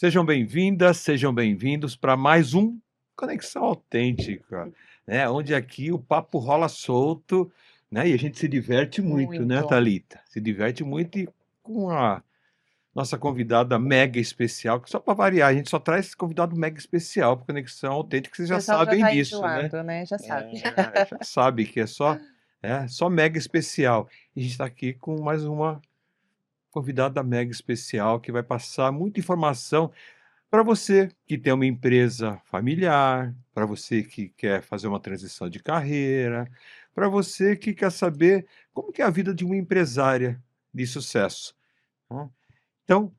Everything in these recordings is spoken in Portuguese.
Sejam bem-vindas, sejam bem-vindos para mais um Conexão Autêntica, né? Onde aqui o papo rola solto, né? E a gente se diverte muito, né, Muito. Thalita? Se diverte muito e com a nossa convidada mega especial, que só para variar, a gente só traz esse convidado mega especial para Conexão Autêntica, que vocês O já pessoal já sabem tá disso, né? enjoado, né, já sabe. Já sabe que é só mega especial. E a gente está aqui com mais uma convidada mega especial que vai passar muita informação para você que tem uma empresa familiar, para você que quer fazer uma transição de carreira, para você que quer saber como que é a vida de uma empresária de sucesso, né. Então,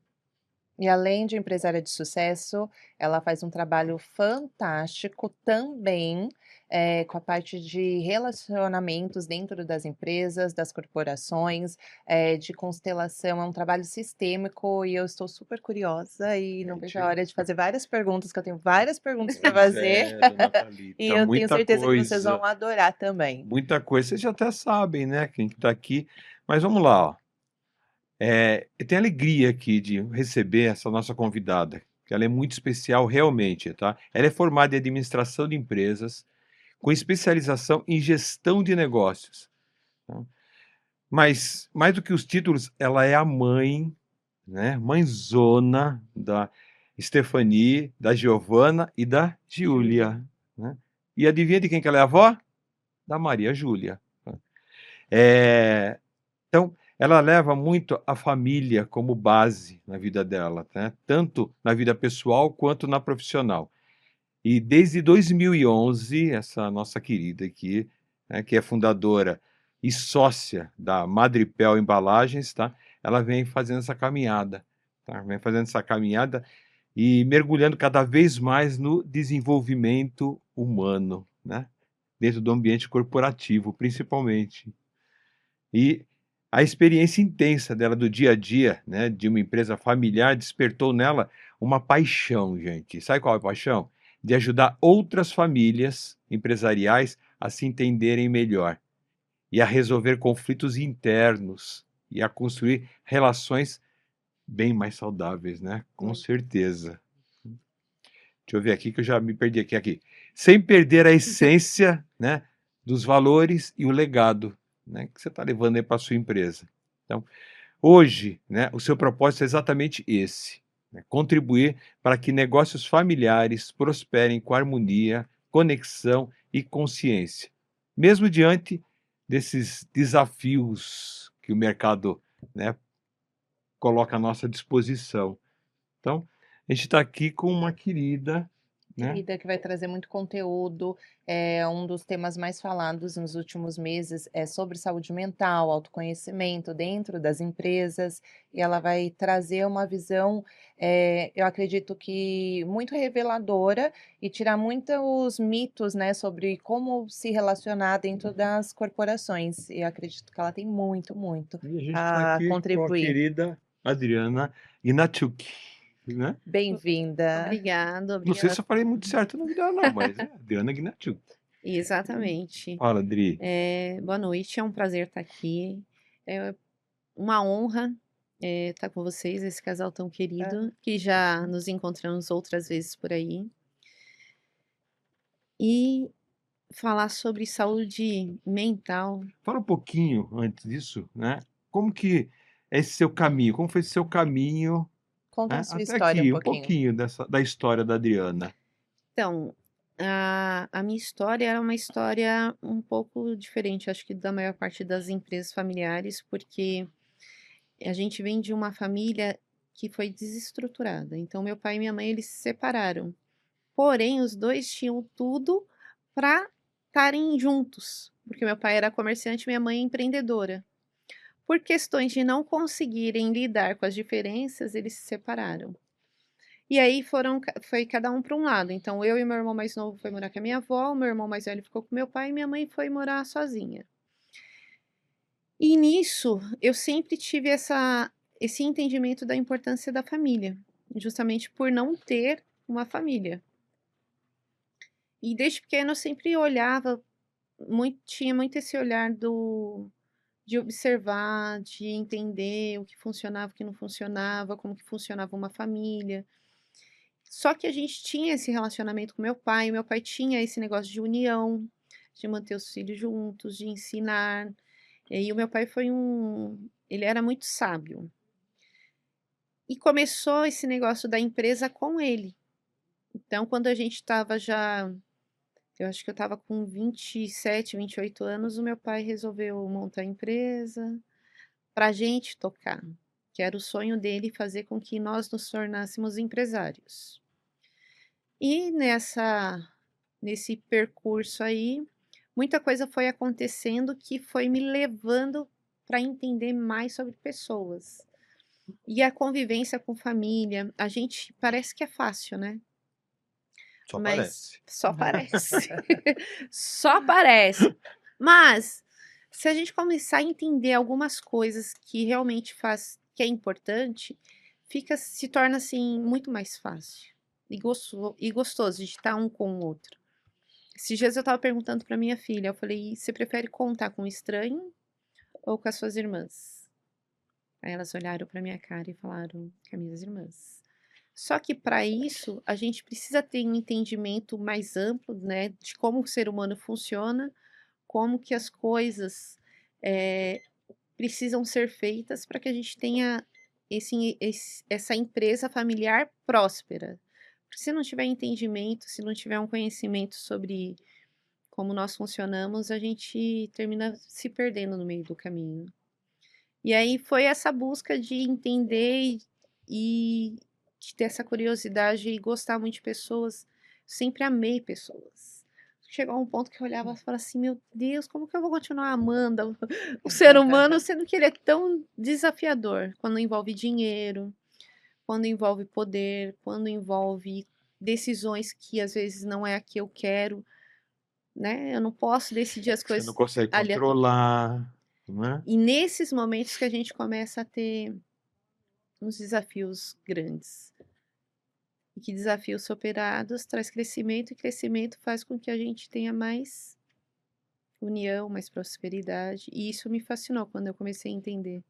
E além de empresária de sucesso, ela faz um trabalho fantástico também, com a parte de relacionamentos dentro das empresas, das corporações, de constelação, é um trabalho sistêmico e eu estou super curiosa e não vejo a gente, hora de fazer várias perguntas, que eu tenho várias perguntas para pois fazer, é, dona e Thalita, eu tenho certeza que vocês vão adorar também. muita coisa, vocês já até sabem, né, quem que está aqui, mas vamos lá, ó. Eu tenho alegria aqui de receber essa nossa convidada, que ela é muito especial realmente, tá? Ela é formada em administração de empresas, com especialização em gestão de negócios, tá? Mas, mais do que os títulos, ela é a mãe, né? Mãezona da Stephanie, da Giovana e da Giulia, né? E adivinha de quem que ela é a avó? Da Maria Júlia. É, Então, ela leva muito a família como base na vida dela, né? Tanto na vida pessoal quanto na profissional. E desde 2011, essa nossa querida aqui, né, que é fundadora e sócia da Madripel Embalagens, tá? Ela vem fazendo essa caminhada, tá? Vem fazendo essa caminhada e mergulhando cada vez mais no desenvolvimento humano, né? Dentro do ambiente corporativo, principalmente. E a experiência intensa dela do dia a dia, né, de uma empresa familiar, despertou nela uma paixão, gente. Sabe qual é a paixão? De ajudar outras famílias empresariais a se entenderem melhor e a resolver conflitos internos e a construir relações bem mais saudáveis, né? Com Hum. certeza. Deixa eu ver aqui que eu já me perdi aqui. Sem perder a essência, né, dos valores e o legado, né, que você está levando aí para sua empresa. Então, hoje, né, o seu propósito é exatamente esse, né, contribuir para que negócios familiares prosperem com harmonia, conexão e consciência, mesmo diante desses desafios que o mercado, né, coloca à nossa disposição. Então, a gente está aqui com uma querida, né? Querida, que vai trazer muito conteúdo. É um dos temas mais falados nos últimos meses é sobre saúde mental, autoconhecimento dentro das empresas, e ela vai trazer uma visão, eu acredito que muito reveladora e tirar muitos mitos, né, sobre como se relacionar dentro das corporações. E eu acredito que ela tem muito, muito E a gente está a aqui com a contribuir. querida Adriana Gnatiuk, né? Bem-vinda. Obrigada, Não sei se obrigada. eu falei muito certo o nome dela, não, mas é Adriana Gnatiuk. Exatamente. Fala, Adri. Boa noite, é um prazer estar aqui. É uma honra, estar com vocês, esse casal tão Ah, querido, que já nos encontramos outras vezes por aí. E falar sobre saúde mental. Fala um pouquinho antes disso, né? Como que é esse seu caminho? Como foi esse seu caminho, conta a né? sua Até história um aqui, um pouquinho. pouquinho da história da Adriana. Então, a minha história era uma história um pouco diferente, acho que da maior parte das empresas familiares, porque a gente vem de uma família que foi desestruturada. Então, meu pai e minha mãe, eles se separaram. Porém, os dois tinham tudo para estarem juntos, porque meu pai era comerciante e minha mãe empreendedora. Por questões de não conseguirem lidar com as diferenças, eles se separaram. E aí foi cada um para um lado. Então, eu e meu irmão mais novo foi morar com a minha avó, o meu irmão mais velho ficou com meu pai e minha mãe foi morar sozinha. E nisso, eu sempre tive esse entendimento da importância da família, justamente por não ter uma família. E desde pequeno eu sempre olhava muito, tinha muito esse olhar de observar, de entender o que funcionava, o que não funcionava, como que funcionava uma família. Só que a gente tinha esse relacionamento com meu pai tinha esse negócio de união, de manter os filhos juntos, de ensinar. E o meu pai ele era muito sábio. E começou esse negócio da empresa com ele. Então, quando a gente estava já, eu acho que eu estava com 27, 28 anos, o meu pai resolveu montar a empresa para a gente tocar, que era o sonho dele fazer com que nós nos tornássemos empresários. E nesse percurso aí, muita coisa foi acontecendo que foi me levando para entender mais sobre pessoas. E a convivência com família, a gente parece que é fácil, né? Só Mas parece. só parece. Só parece. Mas se a gente começar a entender algumas coisas que realmente que é importante, se torna assim muito mais fácil e gostoso de estar um com o outro. Esses dias eu estava perguntando para minha filha, eu falei: "Você prefere contar com um estranho ou com as suas irmãs?" Aí elas olharam para minha cara e falaram: "Com as minhas irmãs." Só que para isso, a gente precisa ter um entendimento mais amplo, né, de como o ser humano funciona, como que as coisas, eh, precisam ser feitas para que a gente tenha essa empresa familiar próspera. Porque se não tiver entendimento, se não tiver um conhecimento sobre como nós funcionamos, a gente termina se perdendo no meio do caminho. E aí foi essa busca de entender e de ter essa curiosidade e gostar muito de pessoas. Sempre amei pessoas. Chegou a um ponto que eu olhava e falava assim: "Meu Deus, como que eu vou continuar amando o ser humano, sendo que ele é tão desafiador?" Quando envolve dinheiro, quando envolve poder, quando envolve decisões que às vezes não é a que eu quero, né? Eu não posso decidir as Você não coisas consegue aleatoriamente. controlar, né? E nesses momentos que a gente começa a ter uns desafios grandes. E que desafios superados traz crescimento, e crescimento faz com que a gente tenha mais união, mais prosperidade. E isso me fascinou quando eu comecei a entender.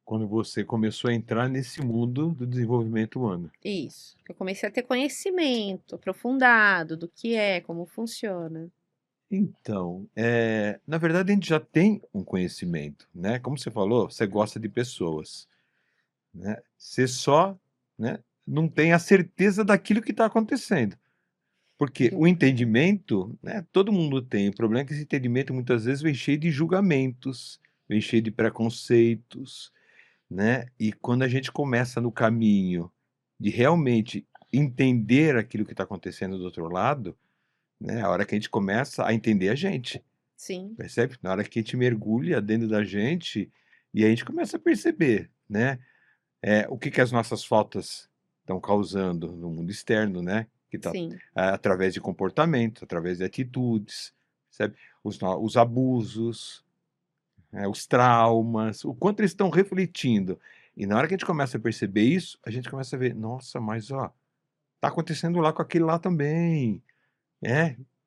Quando você começou a entrar nesse mundo do desenvolvimento humano. Isso. Eu comecei a ter conhecimento aprofundado do que é, como funciona. Então, na verdade a gente já tem um conhecimento, né? Como você falou, você gosta de pessoas, né? Você só, né, não tem a certeza daquilo que está acontecendo. Porque o entendimento, né, todo mundo tem. O problema é que esse entendimento muitas vezes vem cheio de julgamentos, vem cheio de preconceitos, né? E quando a gente começa no caminho de realmente entender aquilo que está acontecendo do outro lado, né? A hora que a gente começa a entender a gente, Sim, percebe? Na hora que a gente mergulha dentro da gente e a gente começa a perceber, né? O que que as nossas faltas estão causando no mundo externo, né? Que tá sim, através de comportamento, através de atitudes, percebe? Os abusos, né? Os traumas, o quanto eles estão refletindo. E na hora que a gente começa a perceber isso, a gente começa a ver, nossa, mas ó, tá acontecendo lá com aquele lá também.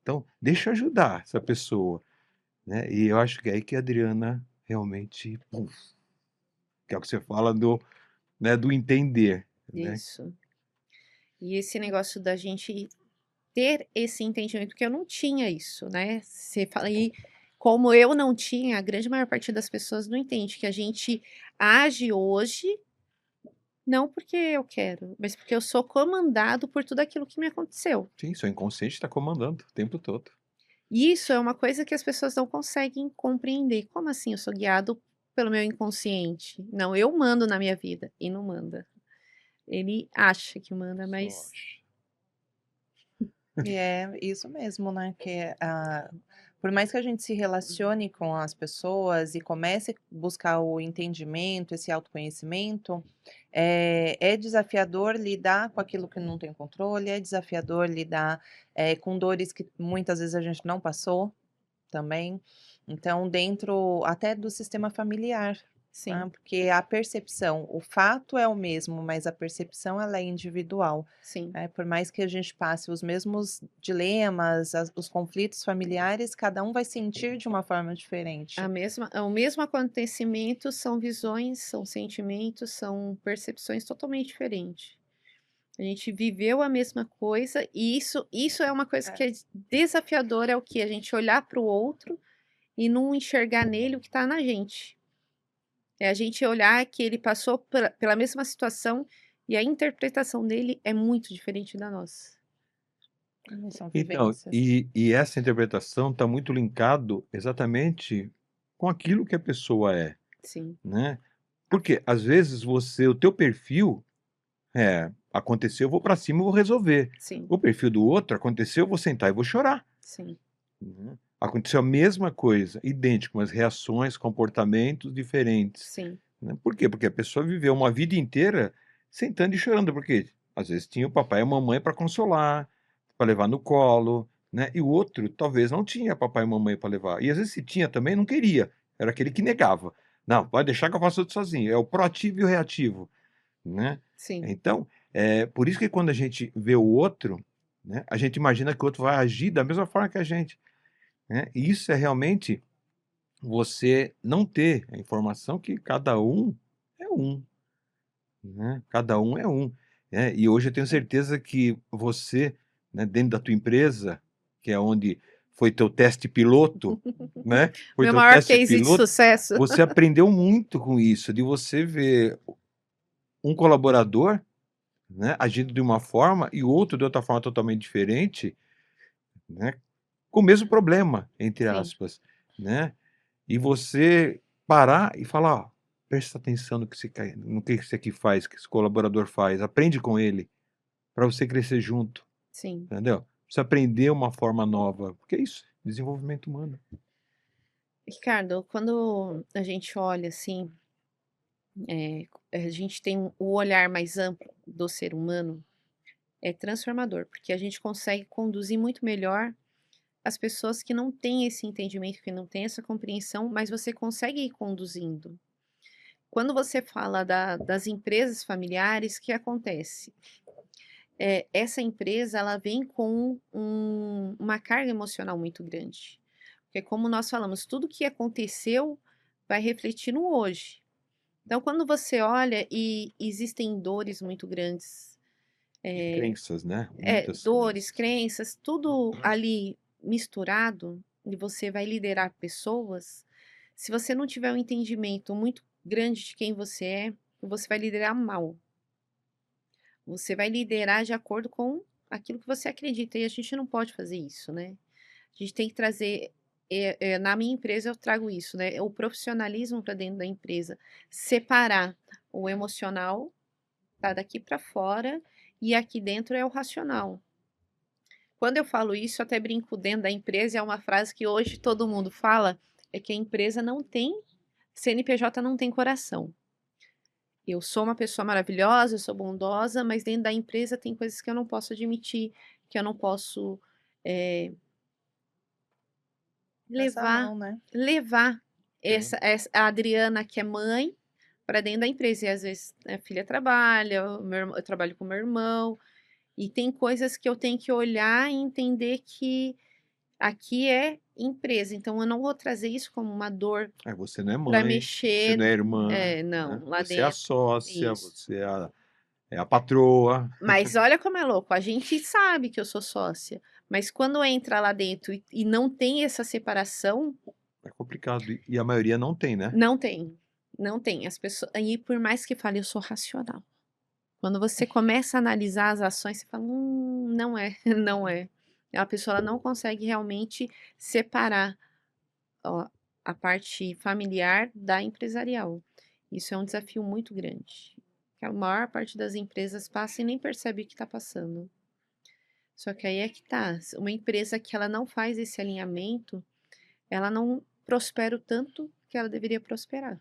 Então deixa eu ajudar essa pessoa, né? E eu acho que é aí que a Adriana realmente, pum, que é o que você fala do, né, do entender, né? isso. E esse negócio da gente ter esse entendimento, porque eu não tinha isso, né? Você fala aí, como eu não tinha, a grande maior parte das pessoas não entende que a gente age hoje não porque eu quero, mas porque eu sou comandado por tudo aquilo que me aconteceu. Sim, seu inconsciente está comandando o tempo todo. E isso é uma coisa que as pessoas não conseguem compreender. Como assim eu sou guiado pelo meu inconsciente? Não, eu mando na minha vida e não manda. Ele acha que manda, Só mas acho. E é isso mesmo, né, que, por mais que a gente se relacione com as pessoas e comece a buscar o entendimento, esse autoconhecimento, é desafiador lidar com aquilo que não tem controle, é desafiador lidar, com dores que muitas vezes a gente não passou também. Então dentro até do sistema familiar, né, sim, porque a percepção, o fato é o mesmo, mas a percepção ela é individual. sim. Por mais que a gente passe os mesmos dilemas, os conflitos familiares, cada um vai sentir de uma forma diferente. O mesmo acontecimento são visões, são sentimentos, são percepções totalmente diferentes. A gente viveu a mesma coisa e isso é uma coisa É. que é desafiadora, é o quê? A gente olhar para o outro e não enxergar nele o que está na gente. É a gente olhar que ele passou pela mesma situação e a interpretação dele é muito diferente da nossa. São Então, vivências. e essa interpretação está muito linkado exatamente com aquilo que a pessoa é, Sim, né? Porque às vezes o teu perfil aconteceu, eu vou para cima e vou resolver. sim, O perfil do outro aconteceu, eu vou sentar e vou chorar, sim, né? Aconteceu a mesma coisa, idêntico, mas reações, comportamentos diferentes, sim, né? Por quê? Porque a pessoa viveu uma vida inteira sentando e chorando, porque às vezes tinha o papai e a mamãe para consolar, para levar no colo, né? E o outro talvez não tinha papai e mamãe para levar. E às vezes se tinha também, não queria. Era aquele que negava. Não, pode deixar que eu faço tudo sozinho. É o proativo e o reativo, né? sim, Então, por isso que quando a gente vê o outro, né, a gente imagina que o outro vai agir da mesma forma que a gente, né? E isso é realmente você não ter a informação que cada um é um, né? Cada um é um, né? E hoje eu tenho certeza que você, né, dentro da tua empresa, que é onde foi teu teste piloto, né? Foi Meu teu maior teste case de piloto, sucesso. você aprendeu muito com isso, de você ver um colaborador, né, agindo de uma forma e o outro de outra forma totalmente diferente, né, com o mesmo problema, entre Sim, aspas, né? E você parar e falar, ó, presta atenção no que esse aqui faz, que esse colaborador faz, aprende com ele, para você crescer junto, sim. entendeu? Você aprender uma forma nova, porque é isso, desenvolvimento humano. Ricardo, quando a gente olha assim, a gente tem o olhar mais amplo do ser humano, é transformador, porque a gente consegue conduzir muito melhor as pessoas que não têm esse entendimento, que não têm essa compreensão, mas você consegue ir conduzindo. Quando você fala das empresas familiares, o que acontece? Essa empresa ela vem com uma carga emocional muito grande. Porque como nós falamos, tudo que aconteceu vai refletir no hoje. Então, quando você olha e existem dores muito grandes, E crenças, né? Muitas dores, crenças. crenças, tudo ali misturado, e você vai liderar pessoas, se você não tiver um entendimento muito grande de quem você vai liderar mal. Você vai liderar de acordo com aquilo que você acredita, e a gente não pode fazer isso, né? A gente tem que trazer, na minha empresa eu trago isso, né? O profissionalismo para dentro da empresa, separar o emocional, tá daqui para fora, e aqui dentro é o racional. Quando eu falo isso, eu até brinco dentro da empresa, é uma frase que hoje todo mundo fala, é que a empresa não tem, CNPJ não tem coração. Eu sou uma pessoa maravilhosa, eu sou bondosa, mas dentro da empresa tem coisas que eu não posso admitir, que eu não posso eh, Essa levar, mão, né? levar É. a Adriana, que é mãe, para dentro da empresa. E às vezes a filha trabalha, eu trabalho com meu irmão, e tem coisas que eu tenho que olhar e entender que aqui é empresa, então eu não vou trazer isso como uma dor Você não é para mãe, você não mexer. é irmã, né? Não, lá Você é a dentro. sócia, Isso. você é a patroa. Mas olha como é louco, a gente sabe que eu sou sócia, mas quando entra lá dentro e não tem essa separação, É complicado. E a maioria não tem, né? não tem. Não tem. As pessoas. E por mais que fale, eu sou racional. Quando você começa a analisar as ações, você fala, não é, não é. A pessoa ela não consegue realmente separar, ó, a parte familiar da empresarial. Isso é um desafio muito grande. Que a maior parte das empresas passa e nem percebe o que está passando. Só que aí é que tá. Uma empresa que ela não faz esse alinhamento, ela não prospera o tanto que ela deveria prosperar.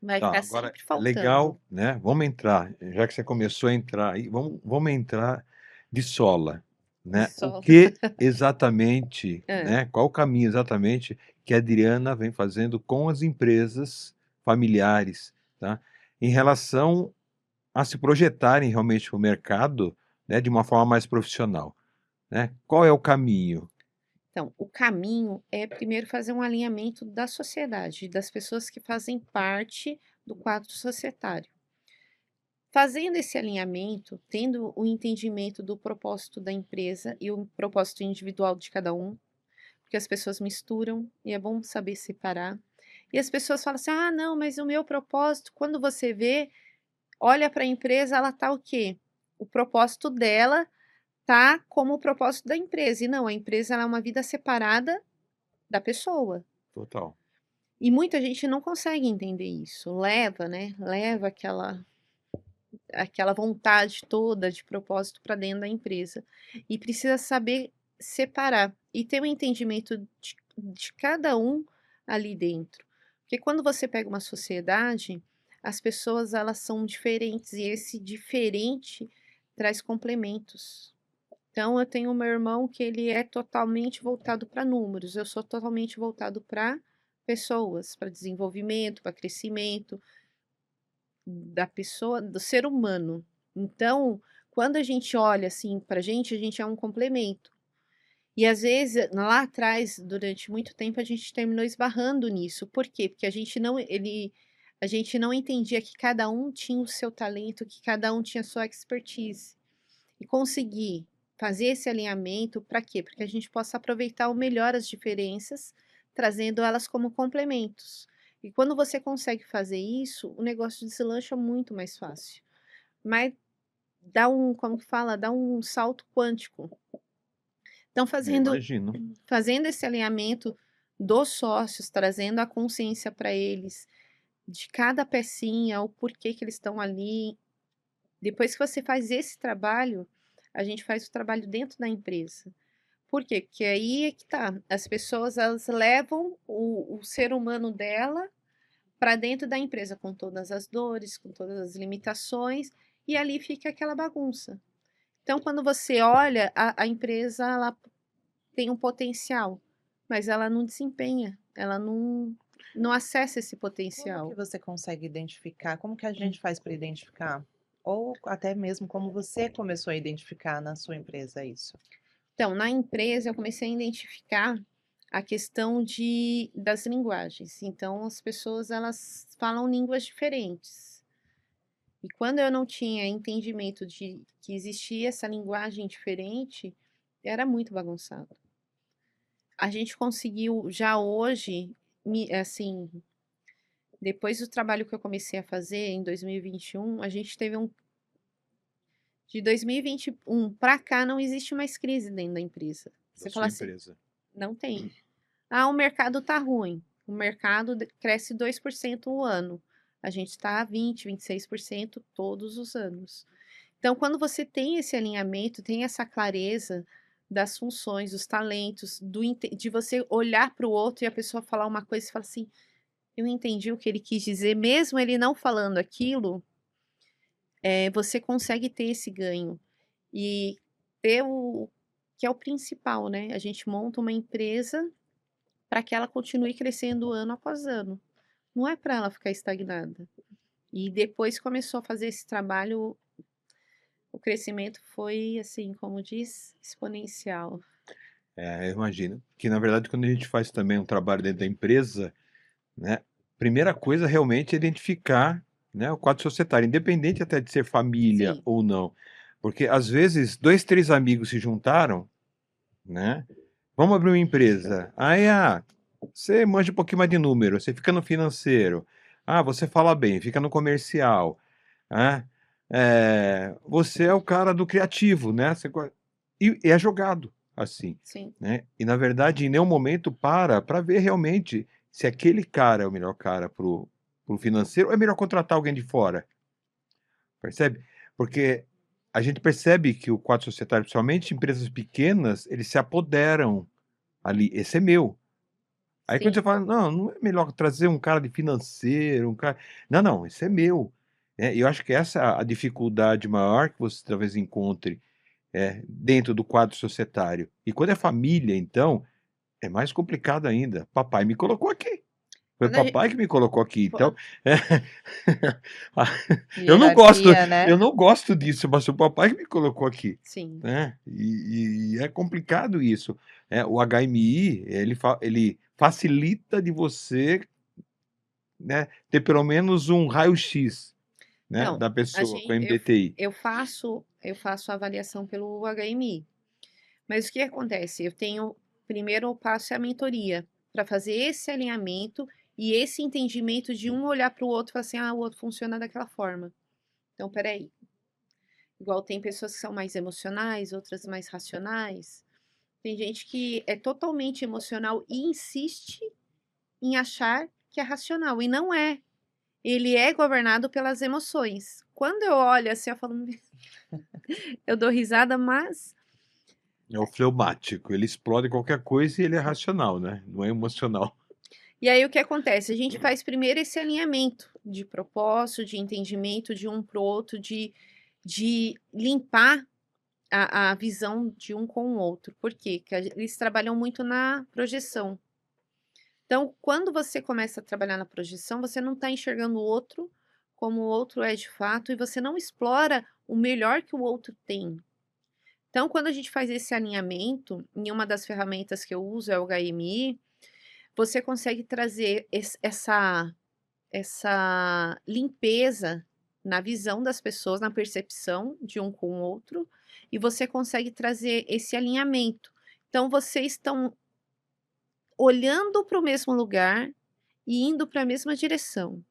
Vai Tá, ficar agora sempre é legal, faltando. né? Vamos entrar, já que você começou a entrar aí, vamos entrar de sola, né? O Só. que exatamente, É. né? Qual o caminho exatamente que a Adriana vem fazendo com as empresas familiares, tá? Em relação a se projetarem realmente para o mercado, né? De uma forma mais profissional, né? Qual é o caminho? Então, o caminho é primeiro fazer um alinhamento da sociedade, das pessoas que fazem parte do quadro societário. Fazendo esse alinhamento, tendo o entendimento do propósito da empresa e o propósito individual de cada um, porque as pessoas misturam e é bom saber separar. E as pessoas falam assim: ah, não, mas o meu propósito, quando você vê, olha para a empresa, ela tá o quê? O propósito dela tá como o propósito da empresa. E não, a empresa ela é uma vida separada da pessoa. Total. E muita gente não consegue entender isso. Leva, né? Leva aquela vontade toda de propósito para dentro da empresa. E precisa saber separar e ter um entendimento de cada um ali dentro. Porque quando você pega uma sociedade, as pessoas elas são diferentes e esse diferente traz complementos. Então eu tenho o meu irmão que ele é totalmente voltado para números, eu sou totalmente voltado para pessoas, para desenvolvimento, para crescimento da pessoa, do ser humano. Então, quando a gente olha assim para a gente é um complemento. E às vezes, lá atrás, durante muito tempo, a gente terminou esbarrando nisso. Por quê? Porque a gente não entendia que cada um tinha o seu talento, que cada um tinha a sua expertise. E conseguir fazer esse alinhamento, para quê? Para que a gente possa aproveitar o melhor as diferenças, trazendo elas como complementos. E quando você consegue fazer isso, o negócio deslancha muito mais fácil. Mas dá um, como que fala? Dá um salto quântico. Então, Eu imagino. fazendo esse alinhamento dos sócios, trazendo a consciência para eles de cada pecinha, o porquê que eles estão ali. Depois que você faz esse trabalho, a gente faz o trabalho dentro da empresa. Por quê? Porque aí é que tá. As pessoas elas levam o ser humano dela para dentro da empresa, com todas as dores, com todas as limitações, e ali fica aquela bagunça. Então, quando você olha, a empresa ela tem um potencial, mas ela não desempenha, ela não acessa esse Como que potencial. você consegue identificar? Como que a gente faz para identificar? Ou até mesmo como você começou a identificar na sua empresa isso? Então, na empresa, eu comecei a identificar a questão das linguagens. Então, as pessoas elas falam línguas diferentes. E quando eu não tinha entendimento de que existia essa linguagem diferente, era muito bagunçado. A gente conseguiu já hoje, assim, depois do trabalho que eu comecei a fazer em 2021, a gente teve de 2021 para cá não existe mais crise dentro da empresa. Da Você sua fala assim, empresa. não tem. Ah, o mercado tá ruim. O mercado cresce 2% o ano. A gente está a 26% todos os anos. Então, quando você tem esse alinhamento, tem essa clareza das funções, dos talentos, de você olhar para o outro e a pessoa falar uma coisa e falar assim, eu entendi o que ele quis dizer, mesmo ele não falando aquilo, você consegue ter esse ganho. E ter o que é o principal, né? A gente monta uma empresa para que ela continue crescendo ano após ano. Não é para ela ficar estagnada. E depois começou a fazer esse trabalho, o crescimento foi assim, como diz, exponencial. Eu imagino. Que, na verdade, quando a gente faz também um trabalho dentro da empresa, né, primeira coisa realmente é identificar, né, o quadro societário, independente até de ser família Sim, ou não. Porque, às vezes, dois, três amigos se juntaram, né? Vamos abrir uma empresa. Aí, você manja um pouquinho mais de número, você fica no financeiro. Ah, você fala bem, fica no comercial. Ah, você é o cara do criativo, né? E é jogado assim, sim. né? E na verdade, em nenhum momento para ver realmente se aquele cara é o melhor cara pro financeiro ou é melhor contratar alguém de fora, percebe? Porque a gente percebe que o quadro societário, principalmente empresas pequenas, eles se apoderam ali. Esse é meu. Aí quando você Sim. fala, não, não é melhor trazer um cara de financeiro, um cara. Não, não, esse é meu. E eu acho que essa é a dificuldade maior que você talvez encontre dentro do quadro societário. E quando é família, então, é mais complicado ainda. Papai me colocou aqui. Foi Quando a gente, papai que me colocou aqui. Então, pô, é, Hierarquia, eu né? não gosto disso, mas foi o papai que me colocou aqui, sim. né? E é complicado isso. O HMI, ele facilita de você, né, ter pelo menos um raio-x. né, Não, da a pessoa com gente, eu, MBTI? eu faço a avaliação pelo HMI. Mas o que acontece? Eu tenho, primeiro passo é a mentoria, para fazer esse alinhamento e esse entendimento de um olhar para o outro e falar assim, ah, o outro funciona daquela forma. Então, peraí. Igual tem pessoas que são mais emocionais, outras mais racionais. Tem gente que é totalmente emocional e insiste em achar que é racional, e não é. Ele é governado pelas emoções. Quando eu olho assim, eu falo, eu dou risada, mas É o fleumático, ele explode qualquer coisa e ele é racional, né? Não é emocional. e aí o que acontece? A gente faz primeiro esse alinhamento de propósito, de entendimento de um para o outro, de limpar a visão de um com o outro. Por quê? Porque eles trabalham muito na projeção. Então, quando você começa a trabalhar na projeção, você não está enxergando o outro como o outro é de fato e você não explora o melhor que o outro tem. Então, quando a gente faz esse alinhamento, em uma das ferramentas que eu uso é o HMI, você consegue trazer essa limpeza na visão das pessoas, na percepção de um com o outro, e você consegue trazer esse alinhamento. Então, vocês estão olhando para o mesmo lugar e indo para a mesma direção.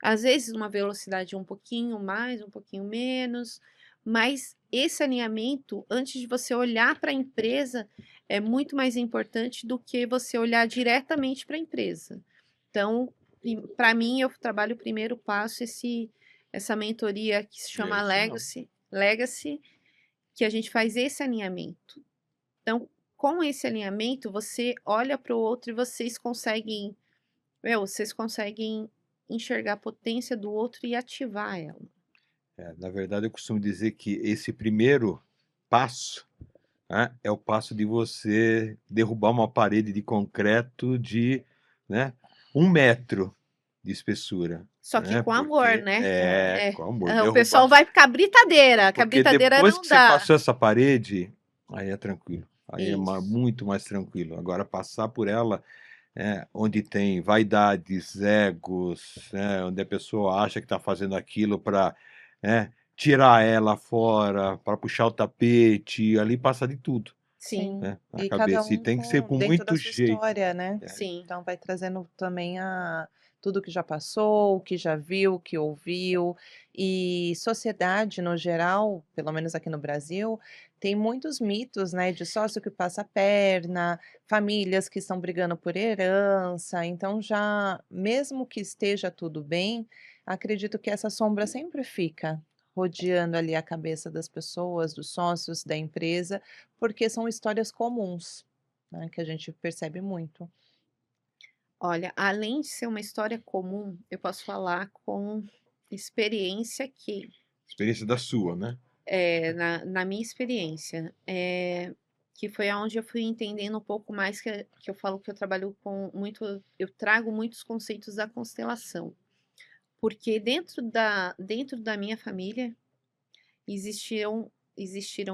Às vezes, uma velocidade um pouquinho mais, um pouquinho menos, mas esse alinhamento, antes de você olhar para a empresa, é muito mais importante do que você olhar diretamente para a empresa. Então, para mim, eu trabalho o primeiro passo, essa mentoria que se É chama isso mesmo. Legacy, que a gente faz esse alinhamento. Então, com esse alinhamento, você olha para o outro e vocês conseguem enxergar a potência do outro e ativar ela. Na verdade, eu costumo dizer que esse primeiro passo, né, é o passo de você derrubar uma parede de concreto de, né, 1 metro de espessura, Só que né? com amor, Porque né? com amor, O derrubar. pessoal vai ficar britadeira, que a Porque britadeira depois não que você dá. passou essa parede, aí é tranquilo. Aí é Isso. muito mais tranquilo. Agora, passar por ela, onde tem vaidades, egos, né, onde a pessoa acha que está fazendo aquilo para tirar ela fora, para puxar o tapete, ali passa de tudo, Sim, Sim. né, na E cada cabeça. E um tem que ser com com dentro da muito sua jeito. história, né. sim. Então vai trazendo também tudo que já passou, o que já viu, o que ouviu. E sociedade no geral, pelo menos aqui no Brasil, tem muitos mitos, né, de sócio que passa a perna, famílias que estão brigando por herança, então já mesmo que esteja tudo bem, acredito que essa sombra sempre fica rodeando ali a cabeça das pessoas, dos sócios da empresa, porque são histórias comuns, né, que a gente percebe muito. Olha, além de ser uma história comum, eu posso falar com experiência que, Experiência da sua, né? na minha experiência, que foi aonde eu fui entendendo um pouco mais que eu falo que eu trabalho com muito, eu trago muitos conceitos da constelação. Porque dentro da minha família existiram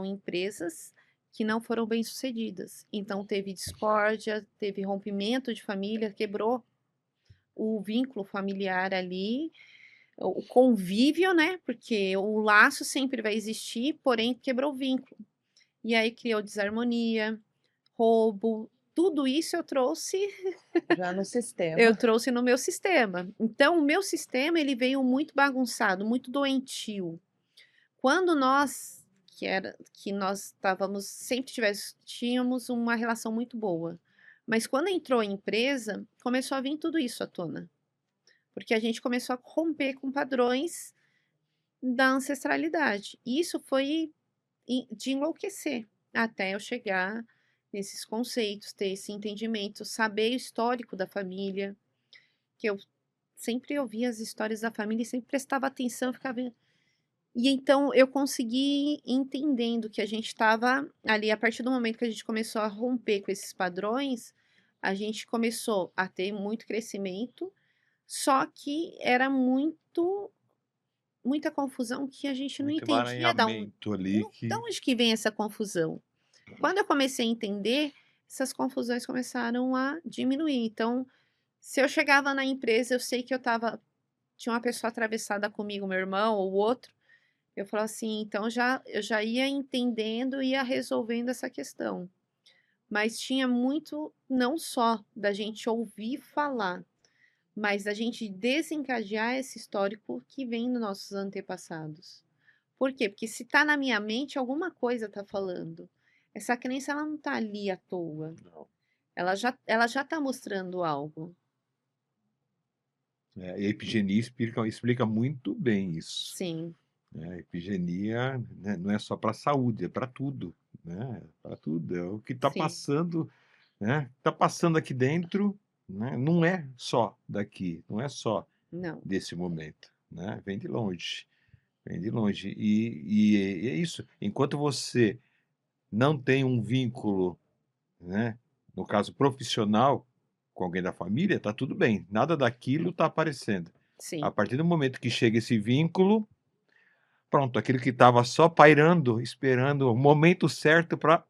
empresas que não foram bem-sucedidas. Então teve discórdia, teve rompimento de família, quebrou o vínculo familiar ali, o convívio, né? Porque o laço sempre vai existir, porém quebrou o vínculo. E aí criou desarmonia, roubo, tudo isso Já no eu sistema. trouxe no meu sistema. Então o meu sistema ele veio muito bagunçado, muito doentio. Quando nós estávamos tínhamos uma relação muito boa. Mas quando entrou a empresa, começou a vir tudo isso à tona. Porque a gente começou a romper com padrões da ancestralidade. E isso foi de enlouquecer, até eu chegar nesses conceitos, ter esse entendimento, saber o histórico da família, que eu sempre ouvia as histórias da família e sempre prestava atenção, ficava. E então eu consegui ir entendendo que a gente estava ali, a partir do momento que a gente começou a romper com esses padrões, a gente começou a ter muito crescimento, só que era muita confusão que a gente não Muito entendia emaranhamento ali da que. onde que vem essa confusão. Quando eu comecei a entender, essas confusões começaram a diminuir. Então, se eu chegava na empresa, eu sei que eu estava tinha uma pessoa atravessada comigo, meu irmão ou o outro, eu falava assim, então eu já ia entendendo, ia resolvendo essa questão. Mas tinha muito, não só da gente ouvir falar, mas da gente desencadear esse histórico que vem dos nossos antepassados. Por quê? Porque se tá na minha mente, alguma coisa tá falando. Essa crença, ela não tá ali à toa. Não. Ela já tá mostrando algo. E a epigenia explica muito bem isso. Sim, Né? A epigenia, né, não é só para a saúde, é para tudo. Né? Para tudo. É o que está sim, passando, né? Está passando aqui dentro, né? Não é só daqui, não é só não. desse momento. Né? Vem de longe. Vem de longe. E é isso. Enquanto você não tem um vínculo, né? No caso profissional, com alguém da família, tá tudo bem. Nada daquilo está aparecendo. A Sim, partir do momento que chega esse vínculo, pronto, aquilo que estava só pairando, esperando o momento certo para.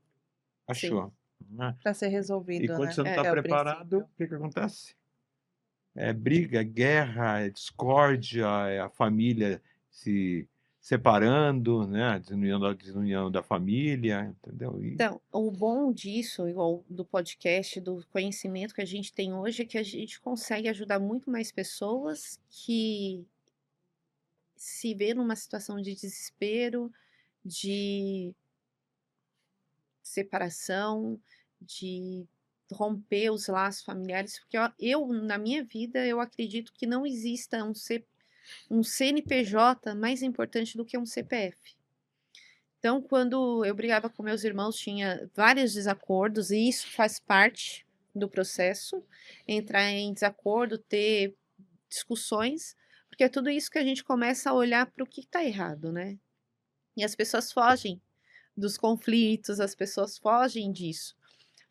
sim. Achou. Né? Para ser E resolvido, quando né? você não está É o preparado, princípio. o que que acontece? É briga, é guerra, é discórdia, é a família se separando, né? A desunião da família, entendeu? E Então, o bom disso, igual do podcast, do conhecimento que a gente tem hoje, é que a gente consegue ajudar muito mais pessoas que se vê numa situação de desespero, de separação, de romper os laços familiares, porque na minha vida, eu acredito que não exista um CNPJ mais importante do que um CPF. Então, quando eu brigava com meus irmãos, tinha vários desacordos, e isso faz parte do processo, entrar em desacordo, ter discussões, porque é tudo isso que a gente começa a olhar para o que está errado, né? E as pessoas fogem dos conflitos, as pessoas fogem disso.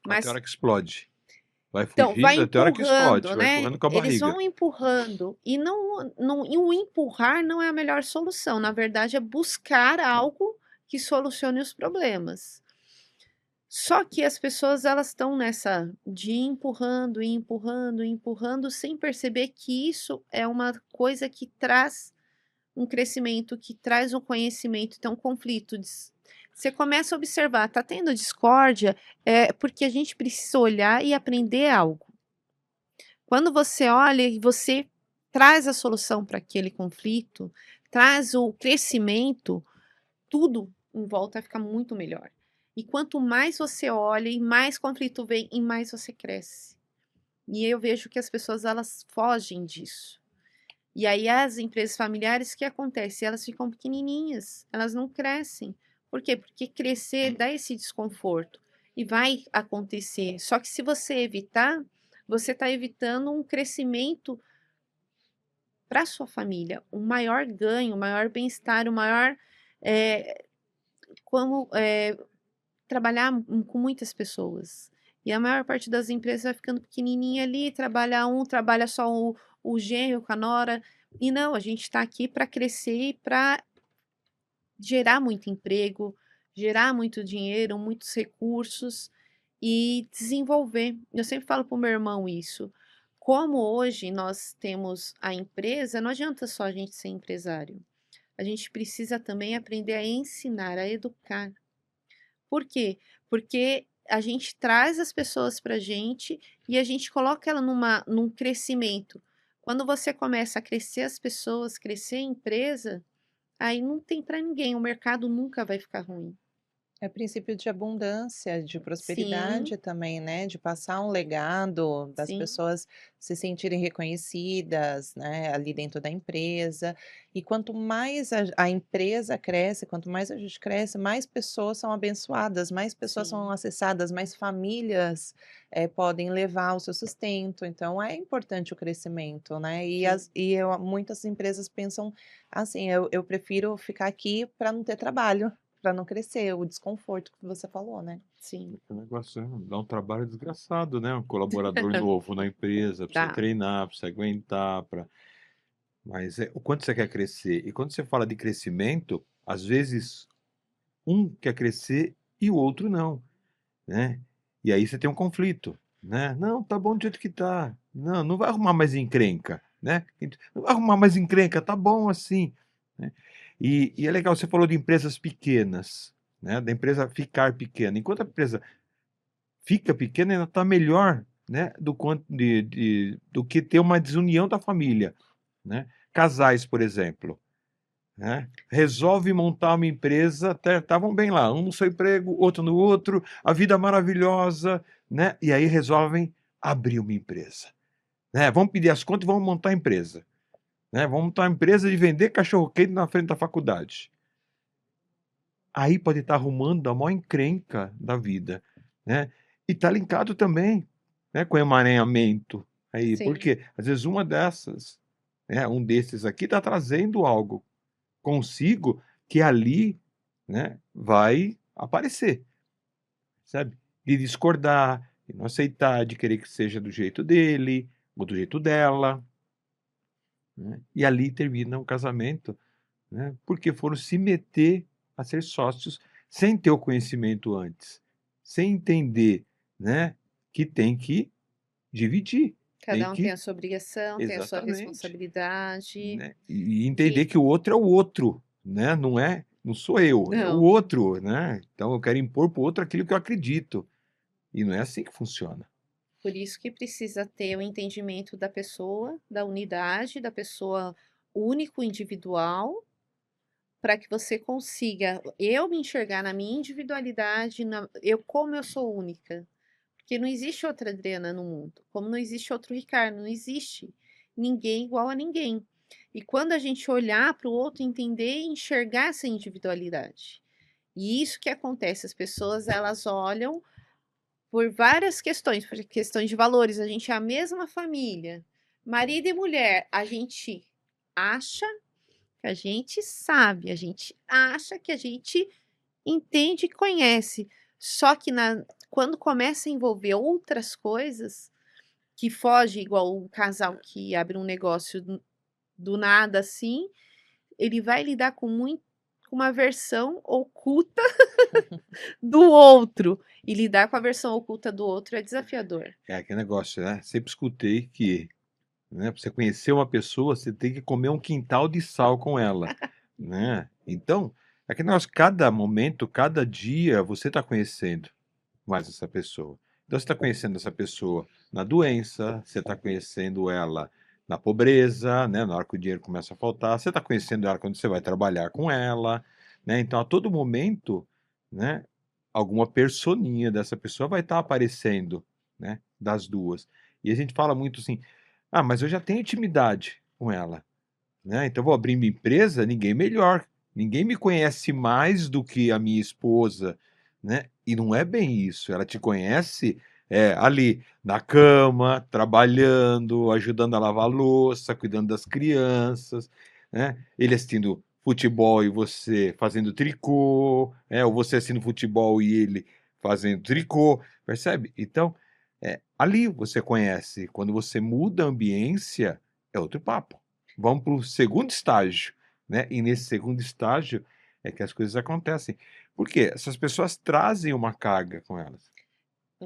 até a Mas hora que explode. Vai então, vai fugindo até a hora que empurrando, explode, vai né? empurrando com a Eles barriga. vão empurrando e o empurrar não é a melhor solução. Na verdade, é buscar algo que solucione os problemas. Só que as pessoas elas estão nessa de ir empurrando, e empurrando, e empurrando, sem perceber que isso é uma coisa que traz um crescimento, que traz um conhecimento. Então, conflitos. Você começa a observar, tá tendo discórdia, é porque a gente precisa olhar e aprender algo. Quando você olha e você traz a solução para aquele conflito, traz o crescimento, tudo em volta fica muito melhor. E quanto mais você olha e mais conflito vem, e mais você cresce. E eu vejo que as pessoas elas fogem disso. E aí as empresas familiares, o que acontece? Elas ficam pequenininhas, elas não crescem. Por quê? Porque crescer dá esse desconforto e vai acontecer. Só que se você evitar, você está evitando um crescimento para sua família, um maior ganho, um maior bem-estar, um maior eh, como trabalhar com muitas pessoas. E a maior parte das empresas vai ficando pequenininha ali, trabalha só o genro com a nora. E não, a gente está aqui para crescer e para gerar muito emprego, gerar muito dinheiro, muitos recursos e desenvolver. Eu sempre falo para o meu irmão isso. Como hoje nós temos a empresa, não adianta só a gente ser empresário. A gente precisa também aprender a ensinar, a educar. Por quê? Porque a gente traz as pessoas para a gente e a gente coloca ela num crescimento. Quando você começa a crescer as pessoas, crescer a empresa, aí não tem para ninguém, o mercado nunca vai ficar ruim. É princípio de abundância, de Sim, prosperidade também, né, de passar um legado, das sim, pessoas se sentirem reconhecidas, né, ali dentro da empresa. E quanto mais a empresa cresce, quanto mais a gente cresce, mais pessoas são abençoadas, mais pessoas são sim, acessadas, mais famílias, podem levar o seu sustento. Então é importante o crescimento, né. sim, Muitas empresas pensam assim: "Eu prefiro ficar aqui para não ter trabalho". Para não crescer, o desconforto que você falou, né. sim. O negócio dá um trabalho desgraçado, né? Um colaborador novo na empresa, precisa Dá. treinar, precisa aguentar, mas o quanto você quer crescer. E quando você fala de crescimento, às vezes um quer crescer e o outro não, né? E aí você tem um conflito, né? Não, tá bom do jeito que tá. Não, não vai arrumar mais encrenca. né? Arrumar mais encrenca, tá bom assim, né? E é legal, você falou de empresas pequenas, né? Da empresa ficar pequena. Enquanto a empresa fica pequena, ainda está melhor, né? Do que ter uma desunião da família, né? Casais, por exemplo, né? Resolve montar uma empresa, estavam bem lá, um no seu emprego, outro no outro, a vida maravilhosa, né? E aí resolvem abrir uma empresa, né? Vamos pedir as contas e vamos montar a empresa, né? Vamos montar uma empresa de vender cachorro-quente na frente da faculdade. Aí pode estar arrumando a maior encrenca da vida, né? E está linkado também, né, com emaranhamento aí, Sim. porque às vezes uma dessas, né, um desses aqui está trazendo algo consigo que ali, né, vai aparecer, sabe? De discordar, de não aceitar, de querer que seja do jeito dele ou do jeito dela, né? E ali termina um casamento, né? Porque foram se meter a ser sócios sem ter o conhecimento antes, sem entender, né, que tem que dividir, tem Cada um tem que a sua obrigação, tem a sua exatamente, responsabilidade. né, e entender E que o outro é o outro, né, não sou eu, é o não, outro, né? Então eu quero impor para o outro aquilo que eu acredito, e não é assim que funciona. por isso que precisa ter o entendimento da pessoa, da unidade, da pessoa único, individual, para que você consiga eu me enxergar na minha individualidade, como eu sou única. Porque não existe outra Adriana no mundo, como não existe outro Ricardo, não existe ninguém igual a ninguém. E quando a gente olhar para o outro, entender e enxergar essa individualidade. E isso que acontece, as pessoas elas olham por várias questões, por questões de valores, a gente é a mesma família, marido e mulher, a gente acha que a gente sabe, a gente acha que a gente entende e conhece. Só que quando começa a envolver outras coisas, que foge, igual o casal que abre um negócio do nada assim, ele vai lidar com uma versão oculta do outro. E lidar com a versão oculta do outro é desafiador. É aquele negócio, né? Sempre escutei que, né, para você conhecer uma pessoa, você tem que comer um quintal de sal com ela, né? Então, é aquele negócio, cada momento, cada dia, você está conhecendo mais essa pessoa. Então, você está conhecendo essa pessoa na doença, você está conhecendo ela na pobreza, né? Na hora que o dinheiro começa a faltar, você está conhecendo ela quando você vai trabalhar com ela, né? Então, a todo momento, né, alguma personinha dessa pessoa vai estar aparecendo, né, das duas. E a gente fala muito assim, ah, mas eu já tenho intimidade com ela, né? Então, eu vou abrir minha empresa, ninguém melhor, ninguém me conhece mais do que a minha esposa, né? E não é bem isso. Ela te conhece ali na cama, trabalhando, ajudando a lavar a louça, cuidando das crianças, né? Ele assistindo futebol e você fazendo tricô, ou você assistindo futebol e ele fazendo tricô, percebe? Então, ali você conhece. Quando você muda a ambiência, é outro papo. Vamos para o segundo estágio, né? E nesse segundo estágio é que as coisas acontecem. Por quê? Essas pessoas trazem uma carga com elas,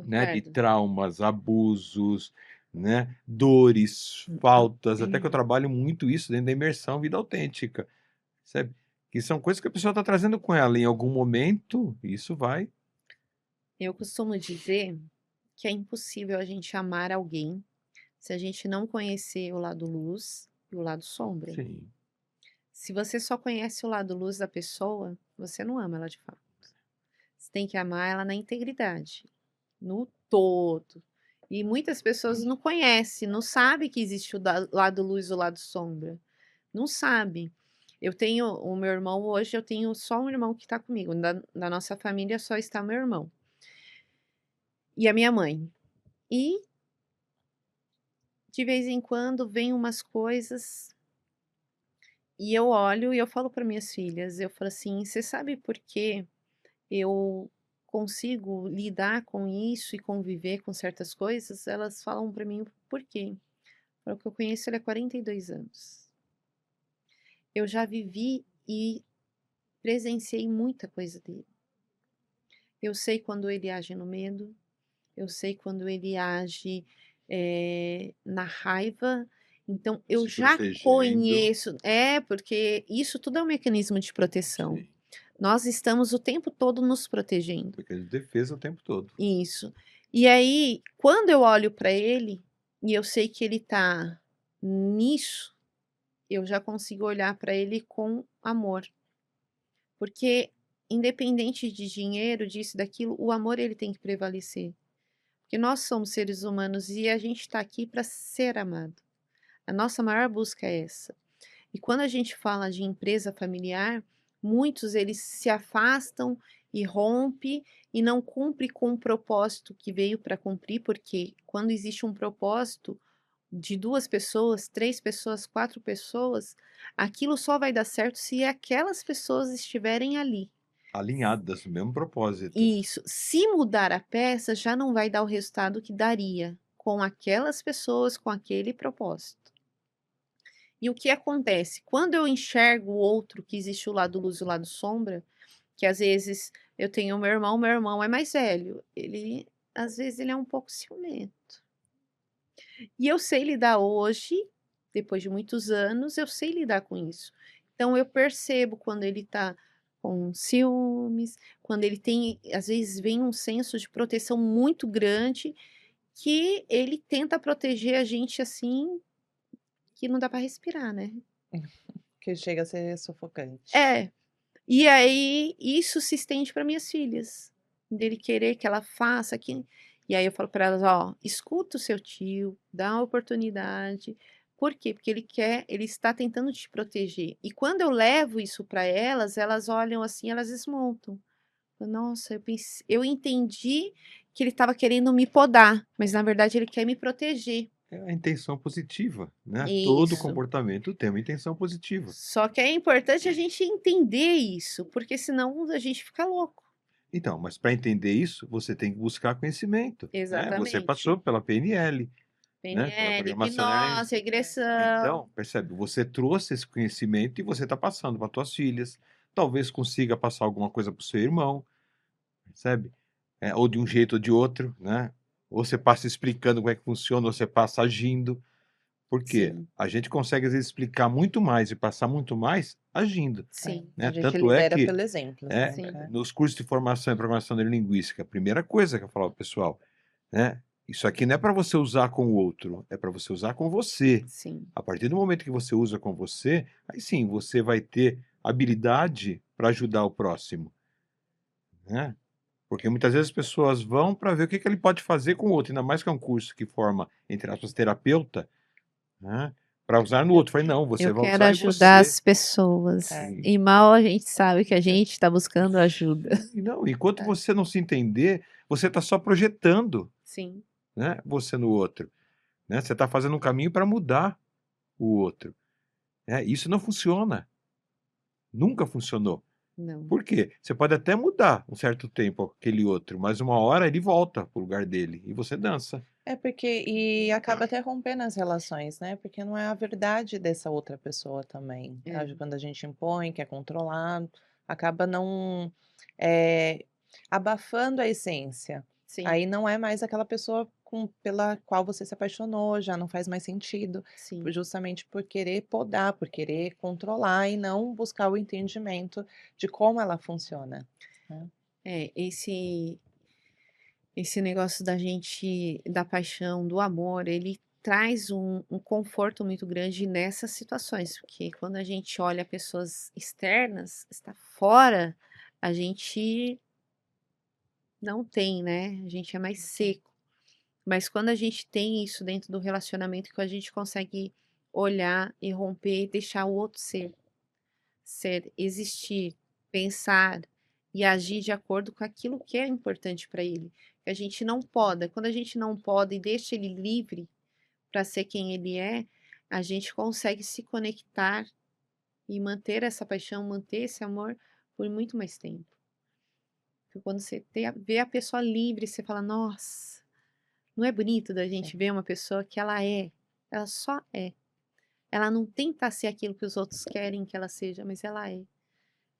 né? De Concordo. traumas, abusos, né? Dores, faltas. Até que eu trabalho muito isso dentro da imersão vida autêntica, sabe? Que são coisas que a pessoa está trazendo com ela. Em algum momento, isso vai. Eu costumo dizer que é impossível a gente amar alguém se a gente não conhecer o lado luz e o lado sombra. Sim. Se você só conhece o lado luz da pessoa, você não ama ela de fato. Você tem que amar ela na integridade, no todo. E muitas pessoas não conhecem, não sabem que existe o lado luz e o lado sombra. Não sabe. Eu tenho o meu irmão hoje, eu tenho só um irmão que está comigo. Da nossa família só está meu irmão e a minha mãe. E de vez em quando vem umas coisas e eu olho e eu falo para minhas filhas, eu falo assim: "Você sabe por que eu consigo lidar com isso e conviver com certas coisas?" Elas falam para mim: "Por quê?" Pelo que eu conheço ele há 42 anos. Eu já vivi e presenciei muita coisa dele. Eu sei quando ele age no medo, eu sei quando ele age, na raiva, Então eu Se já protegendo. conheço porque isso tudo é um mecanismo de proteção. Sim, Nós estamos o tempo todo nos protegendo. porque de defesa o tempo todo. Isso. E aí, quando eu olho para ele e eu sei que ele tá nisso, eu já consigo olhar para ele com amor. Porque independente de dinheiro, disso, daquilo, o amor ele tem que prevalecer. Porque nós somos seres humanos e a gente está aqui para ser amado. A nossa maior busca é essa. E quando a gente fala de empresa familiar, muitos eles se afastam e rompe e não cumpre com o propósito que veio para cumprir, porque quando existe um propósito de 2 pessoas, 3 pessoas, 4 pessoas, aquilo só vai dar certo se aquelas pessoas estiverem ali. Alinhadas no mesmo propósito. Isso. Se mudar a peça, já não vai dar o resultado que daria com aquelas pessoas, com aquele propósito. E o que acontece? Quando eu enxergo o outro, que existe o lado luz e o lado sombra, que às vezes eu tenho meu irmão é mais velho, ele às vezes ele é um pouco ciumento. E eu sei lidar hoje, depois de muitos anos, eu sei lidar com isso. Então eu percebo quando ele tá com ciúmes, quando ele tem, às vezes vem um senso de proteção muito grande, que ele tenta proteger a gente assim, que não dá para respirar, né? Que chega a ser sufocante. É. E aí isso se estende para minhas filhas, dele querer que ela faça aqui e aí eu falo para elas: "Ó, escuta o seu tio, dá uma oportunidade". Por quê? Porque ele está tentando te proteger. E quando eu levo isso para elas, elas olham assim, elas desmontam. Nossa, eu entendi que ele estava querendo me podar, mas na verdade ele quer me proteger. É a intenção positiva, né? Todo Isso. comportamento tem uma intenção positiva. Só que é importante a gente entender isso, porque senão a gente fica louco. Então, mas para entender isso, você tem que buscar conhecimento, né? Você Exatamente. passou pela PNL, né? Pela PNL, programação hipnose, neurolinguística. regressão. Então, percebe? Você trouxe esse conhecimento e você está passando para tuas filhas. Talvez consiga passar alguma coisa para o seu irmão, percebe? Ou de um jeito ou de outro, né? Ou você passa explicando como é que funciona, ou você passa agindo. Por quê? Sim, A gente consegue, às vezes, explicar muito mais e passar muito mais agindo, É, sim, a né? gente Tanto é lidera que pelo exemplo, né, sim, nos cursos de formação em programação neurolinguística, a primeira coisa que eu falo para o pessoal, né? Isso aqui não é para você usar com o outro, é para você usar com você. sim, A partir do momento que você usa com você, aí sim você vai ter habilidade para ajudar o próximo, né? Porque muitas vezes as pessoas vão para ver o que que ele pode fazer com o outro, ainda mais que é um curso que forma, entre aspas, terapeuta, né? Para usar no outro. Falei, não, você eu vai quero usar em ajudar você. as pessoas, É. e mal a gente sabe que a gente está buscando ajuda. E não, enquanto É. você não se entender, você está só projetando, Sim, né, você no outro, né? Você está fazendo um caminho para mudar o outro, né? Isso não funciona, nunca funcionou. não, Por quê? Você pode até mudar um certo tempo aquele outro, mas uma hora ele volta para o lugar dele e você dança. É porque e acaba até rompendo as relações, né, porque não é a verdade dessa outra pessoa também, é, sabe, quando a gente impõe, quer controlar, acaba não, eh, abafando a essência. sim, Aí não é mais aquela pessoa pela qual você se apaixonou, já não faz mais sentido, sim. justamente por querer podar, por querer controlar e não buscar o entendimento de como ela funciona, né. É, esse negócio da gente, da paixão, do amor, ele traz um conforto muito grande nessas situações, porque quando a gente olha pessoas externas, está fora, a gente não tem, né? A gente é mais seco. Mas quando a gente tem isso dentro do relacionamento, que a gente consegue olhar e romper e deixar o outro ser, existir, pensar e agir de acordo com aquilo que é importante para ele. Que a gente não poda. Quando a gente não poda e deixa ele livre para ser quem ele é, a gente consegue se conectar e manter essa paixão, manter esse amor por muito mais tempo. Porque quando você vê a pessoa livre, você fala, nossa, não é bonito da gente Sim. ver uma pessoa que ela só é. Ela não tenta ser aquilo que os outros querem que ela seja, mas ela é.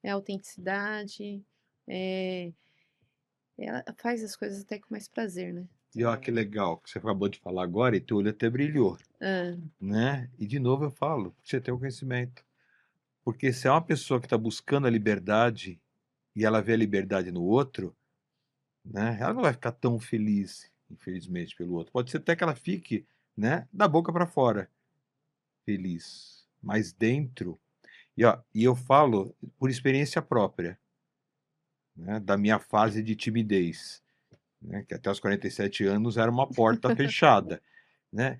É autenticidade, ela faz as coisas até com mais prazer, né. E olha que legal que você acabou de falar agora e teu olho até brilhou, Ah, né? E de novo eu falo, você tem o conhecimento. Porque se é uma pessoa que está buscando a liberdade e ela vê a liberdade no outro, né? Ela não vai ficar tão feliz, infelizmente, pelo outro. Pode ser até que ela fique, né, da boca para fora, feliz, mas dentro. E eu falo por experiência própria, né, da minha fase de timidez, né, que até os 47 anos era uma porta fechada, né?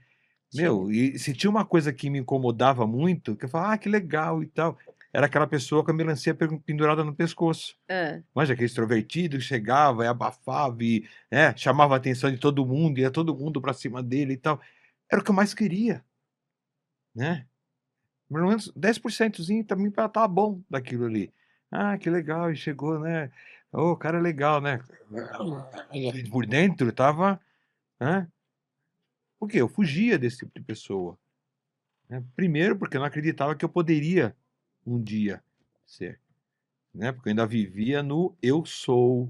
Meu, tímido. e se tinha uma coisa que me incomodava muito, que eu falava, ah, que legal e tal, era aquela pessoa com a melancia pendurada no pescoço. Ah, Manja, aquele extrovertido que chegava e abafava e, chamava a atenção de todo mundo, ia todo mundo pra cima dele e tal. Era o que eu mais queria, né? Pelo menos 10%zinho também tá bom daquilo ali. Ah, que legal, e chegou, né? Ô, cara legal, né? Por dentro tava, né? Por quê? Eu fugia desse tipo de pessoa, né? Primeiro porque eu não acreditava que eu poderia um dia ser, né? Porque eu ainda vivia no eu sou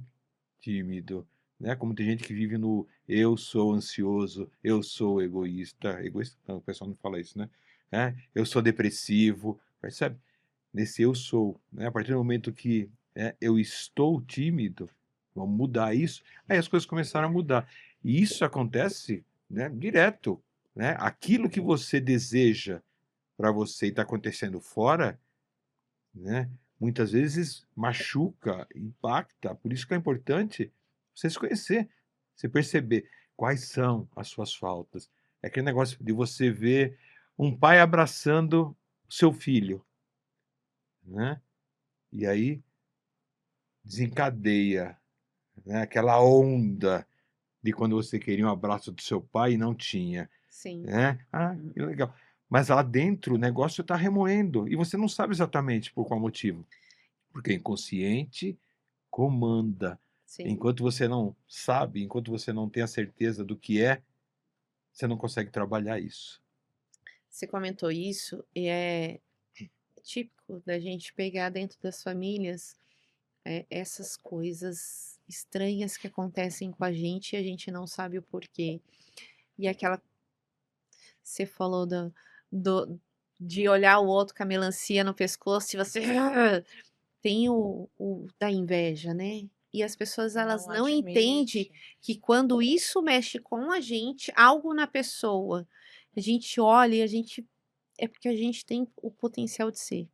tímido, né? Como tem gente que vive no eu sou ansioso, eu sou egoísta. Egoísta, não, o pessoal não fala isso, né? Eu sou depressivo, percebe? Nesse eu sou, né? A partir do momento que eu estou tímido, vamos mudar isso, aí as coisas começaram a mudar. E isso acontece, né, direto, né? Aquilo que você deseja para você e está acontecendo fora, né? Muitas vezes machuca, impacta. Por isso que é importante você se conhecer, você perceber quais são as suas faltas. É aquele negócio de você ver um pai abraçando o seu filho, né? E aí desencadeia, né, aquela onda de quando você queria um abraço do seu pai e não tinha, sim. né? Ah, que legal. Mas lá dentro o negócio está remoendo e você não sabe exatamente por qual motivo. Porque o inconsciente comanda. Sim. Enquanto você não sabe, enquanto você não tem a certeza do que é, você não consegue trabalhar isso. Você comentou isso e é típico da gente pegar dentro das famílias essas coisas estranhas que acontecem com a gente e a gente não sabe o porquê. E aquela, você falou do, de olhar o outro com a melancia no pescoço e você tem o da inveja, né? E as pessoas elas Não não entendem admite. que quando isso mexe com a gente, algo na pessoa, a gente olha e a gente é porque a gente tem o potencial de ser.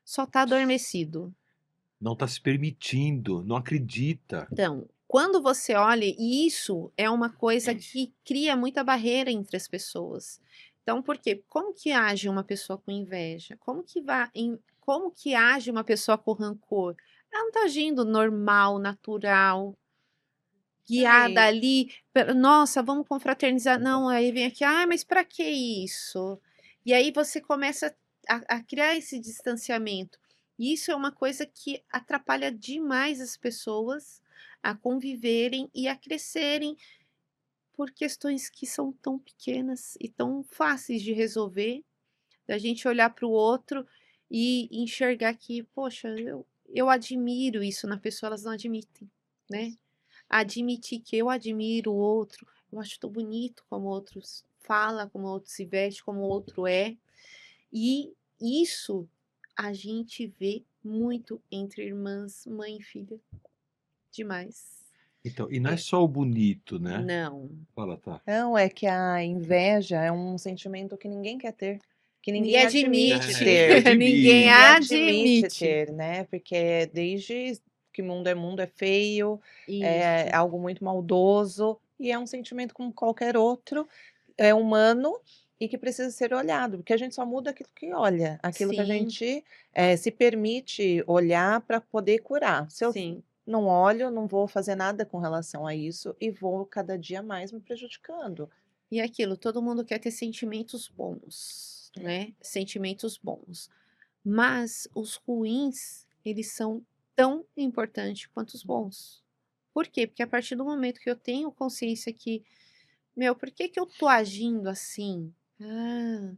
Só tá adormecido. Não está se permitindo, não acredita. Então, quando você olha, e isso é uma coisa que cria muita barreira entre as pessoas. Então, por quê? Como que age uma pessoa com inveja? Como que age uma pessoa com rancor? Ela não está agindo normal, natural, guiada Ai, ali. Nossa, vamos confraternizar. Não, aí vem aqui, ah, mas para que isso? E aí você começa a criar esse distanciamento. E isso é uma coisa que atrapalha demais as pessoas a conviverem e a crescerem por questões que são tão pequenas e tão fáceis de resolver, da gente olhar para o outro e enxergar que, poxa, eu admiro isso na pessoa, elas não admitem, né? Admitir que eu admiro o outro, eu acho tão bonito como outros fala, como o outro se veste, como o outro é. E isso a gente vê muito entre irmãs, mãe e filha. Demais. Então, e não é e- só o bonito, né? Não. Fala, tá. não, é que a inveja é um sentimento que ninguém quer ter, que Ninguém ninguém admite Ninguém ter, Ninguém ninguém admite. admite admite. ter, né? Porque desde que mundo, é feio, é Isso. algo muito maldoso e é um sentimento como qualquer outro, é humano e que precisa ser olhado, porque a gente só muda aquilo que olha, aquilo que a Sim, gente se permite olhar para poder curar. Se eu sim. não olho, não vou fazer nada com relação a isso e vou cada dia mais me prejudicando. E é aquilo, todo mundo quer ter sentimentos bons, né? Sentimentos bons. Mas os ruins, eles são tão importantes quanto os bons. Por quê? Porque a partir do momento que eu tenho consciência que, meu, por que que eu tô agindo assim? Ah,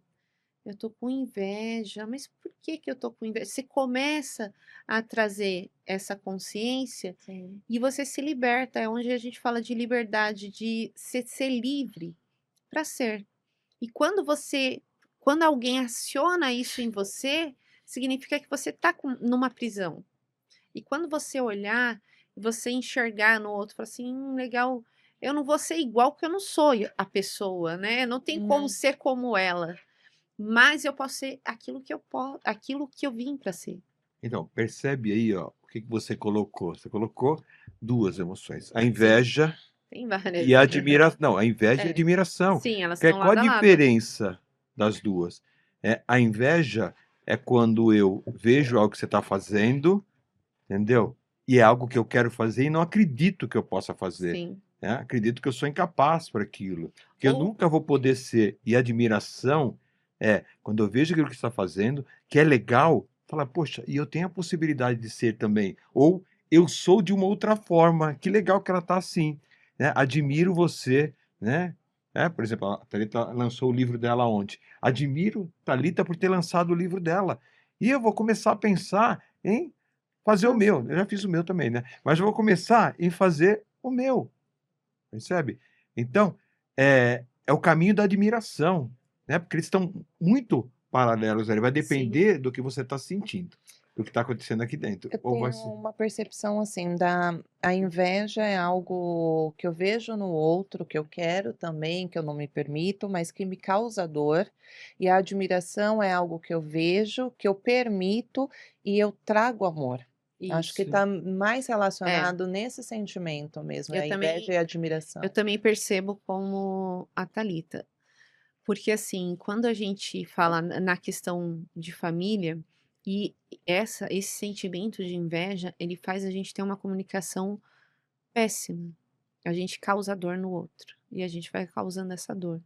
eu tô com inveja, mas por que que eu tô com inveja? Você começa a trazer essa consciência Sim. e você se liberta, é onde a gente fala de liberdade, de ser livre para ser. E quando alguém aciona isso em você, significa que você está numa prisão. E quando você olhar, você enxergar no outro, falar assim, legal, eu não vou ser igual porque eu não sou a pessoa, né? Não tem como Uhum. ser como ela, mas eu posso ser aquilo que eu vim para ser. Então, percebe aí, ó, o que que você colocou? Você colocou 2 emoções, a Sim, inveja tem e várias. a admira não, a inveja e a É, admiração. sim, elas Que estão qual a lado a lado. diferença das 2? A inveja é quando eu vejo algo que você está fazendo, entendeu? E é algo que eu quero fazer e não acredito que eu possa fazer, Sim. né, acredito que eu sou incapaz para aquilo, que eu Ou nunca vou poder ser. E admiração é quando eu vejo aquilo que está fazendo, que é legal, falar: "Poxa, e eu tenho a possibilidade de ser também", ou "Eu sou de uma outra forma, que legal que ela está assim", né, admiro você, né, por exemplo, a Thalita lançou o livro dela ontem, admiro Thalita por ter lançado o livro dela, e eu vou começar a pensar em fazer o lança. meu, eu já fiz o meu também, né, mas eu vou começar em fazer o meu, percebe? Então, é o caminho da admiração, né, porque eles estão muito paralelos ali, vai Sim. depender do que você está sentindo, do que está acontecendo aqui dentro, Eu ou vai tenho ser uma percepção assim a inveja é algo que eu vejo no outro, que eu quero também, que eu não me permito, mas que me causa dor, e a admiração é algo que eu vejo, que eu permito e eu trago amor. Acho que Isso. está mais É, relacionado nesse sentimento mesmo, é eu a também, inveja e a eu admiração. também percebo como a Thalita. Porque assim, quando a gente fala na questão de família, e esse sentimento de inveja, ele faz a gente ter uma comunicação péssima. A gente causa dor no outro, e a gente vai causando essa dor.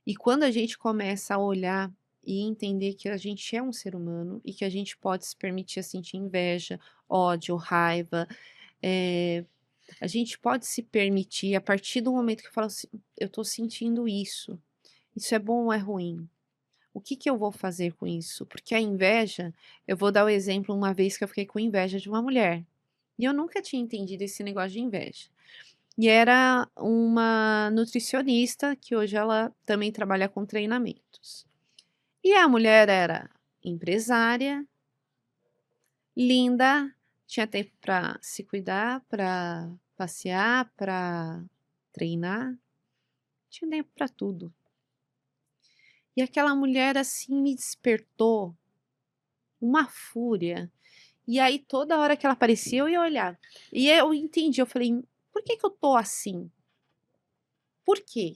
E quando a gente começa a olhar e entender que a gente é um ser humano e que a gente pode se permitir a sentir inveja, ódio, raiva, eh, a gente pode se permitir a partir do momento que eu falo assim: "Eu tô sentindo isso é bom ou é ruim? O que que eu vou fazer com isso?" Porque a inveja, eu vou dar o exemplo uma vez que eu fiquei com inveja de uma mulher, e eu nunca tinha entendido esse negócio de inveja. E era uma nutricionista que hoje ela também trabalha com treinamentos. E a mulher era empresária, linda, tinha tempo para se cuidar, para passear, para treinar, tinha tempo para tudo. E aquela mulher assim me despertou uma fúria. E aí toda hora que ela aparecia eu ia olhar. E eu entendi, eu falei: "Por que que eu tô assim? Por quê?"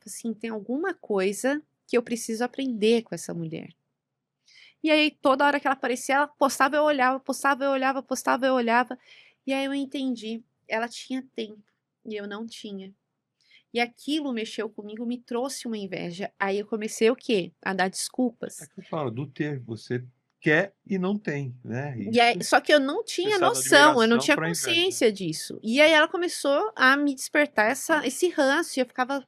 Assim, tem alguma coisa que eu preciso aprender com essa mulher. E aí toda hora que ela aparecia, ela postava, eu olhava, postava, eu olhava, postava, eu olhava. E aí eu entendi, ela tinha tempo e eu não tinha. E aquilo mexeu comigo, me trouxe uma inveja. Aí eu comecei o quê? A dar é desculpas. que eu falo, do ter, você quer e não tem, né, E aí, isso só que eu não você tinha sai da noção, eu não admiração tinha para a inveja. consciência disso. E aí ela começou a me despertar esse ranço, e eu ficava,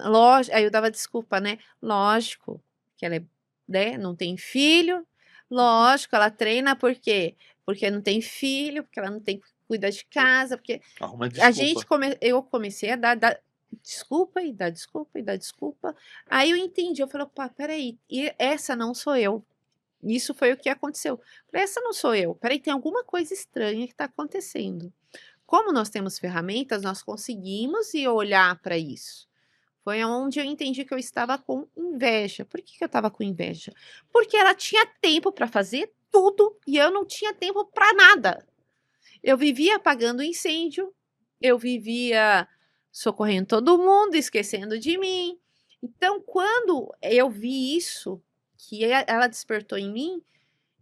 lógico, aí eu dava desculpa, né? Lógico que ela é, né, não tem filho, lógico, ela treina por quê? Porque não tem filho, porque ela não tem que cuidar de casa, porque Arruma a gente desculpa. eu comecei a dar desculpa e dar desculpa e dar desculpa. Aí eu entendi, eu falei, opa, peraí, e essa não sou eu. Isso foi o que aconteceu. Falei: "Essa não sou eu, espera aí, tem alguma coisa estranha que está acontecendo". Como nós temos ferramentas, nós conseguimos ir olhar para isso. Foi aonde eu entendi que eu estava com inveja. Por que que eu estava com inveja? Porque ela tinha tempo para fazer tudo e eu não tinha tempo para nada. Eu vivia apagando incêndio, eu vivia socorrendo todo mundo, esquecendo de mim. Então, quando eu vi isso, que ela despertou em mim,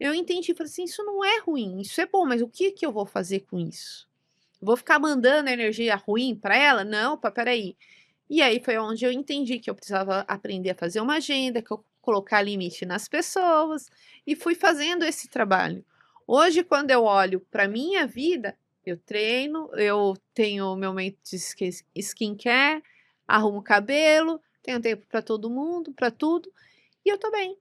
eu entendi, falei assim: "Isso não é ruim, isso é bom, mas o que que eu vou fazer com isso? Vou ficar mandando energia ruim para ela? Não, opa, espera aí". E aí foi onde eu entendi que eu precisava aprender a fazer uma agenda, que eu colocar limite nas pessoas, e fui fazendo esse trabalho. Hoje, quando eu olho para minha vida, eu treino, eu tenho meu momento de skincare, arrumo o cabelo, tenho tempo para todo mundo, para tudo. e eu tô bem.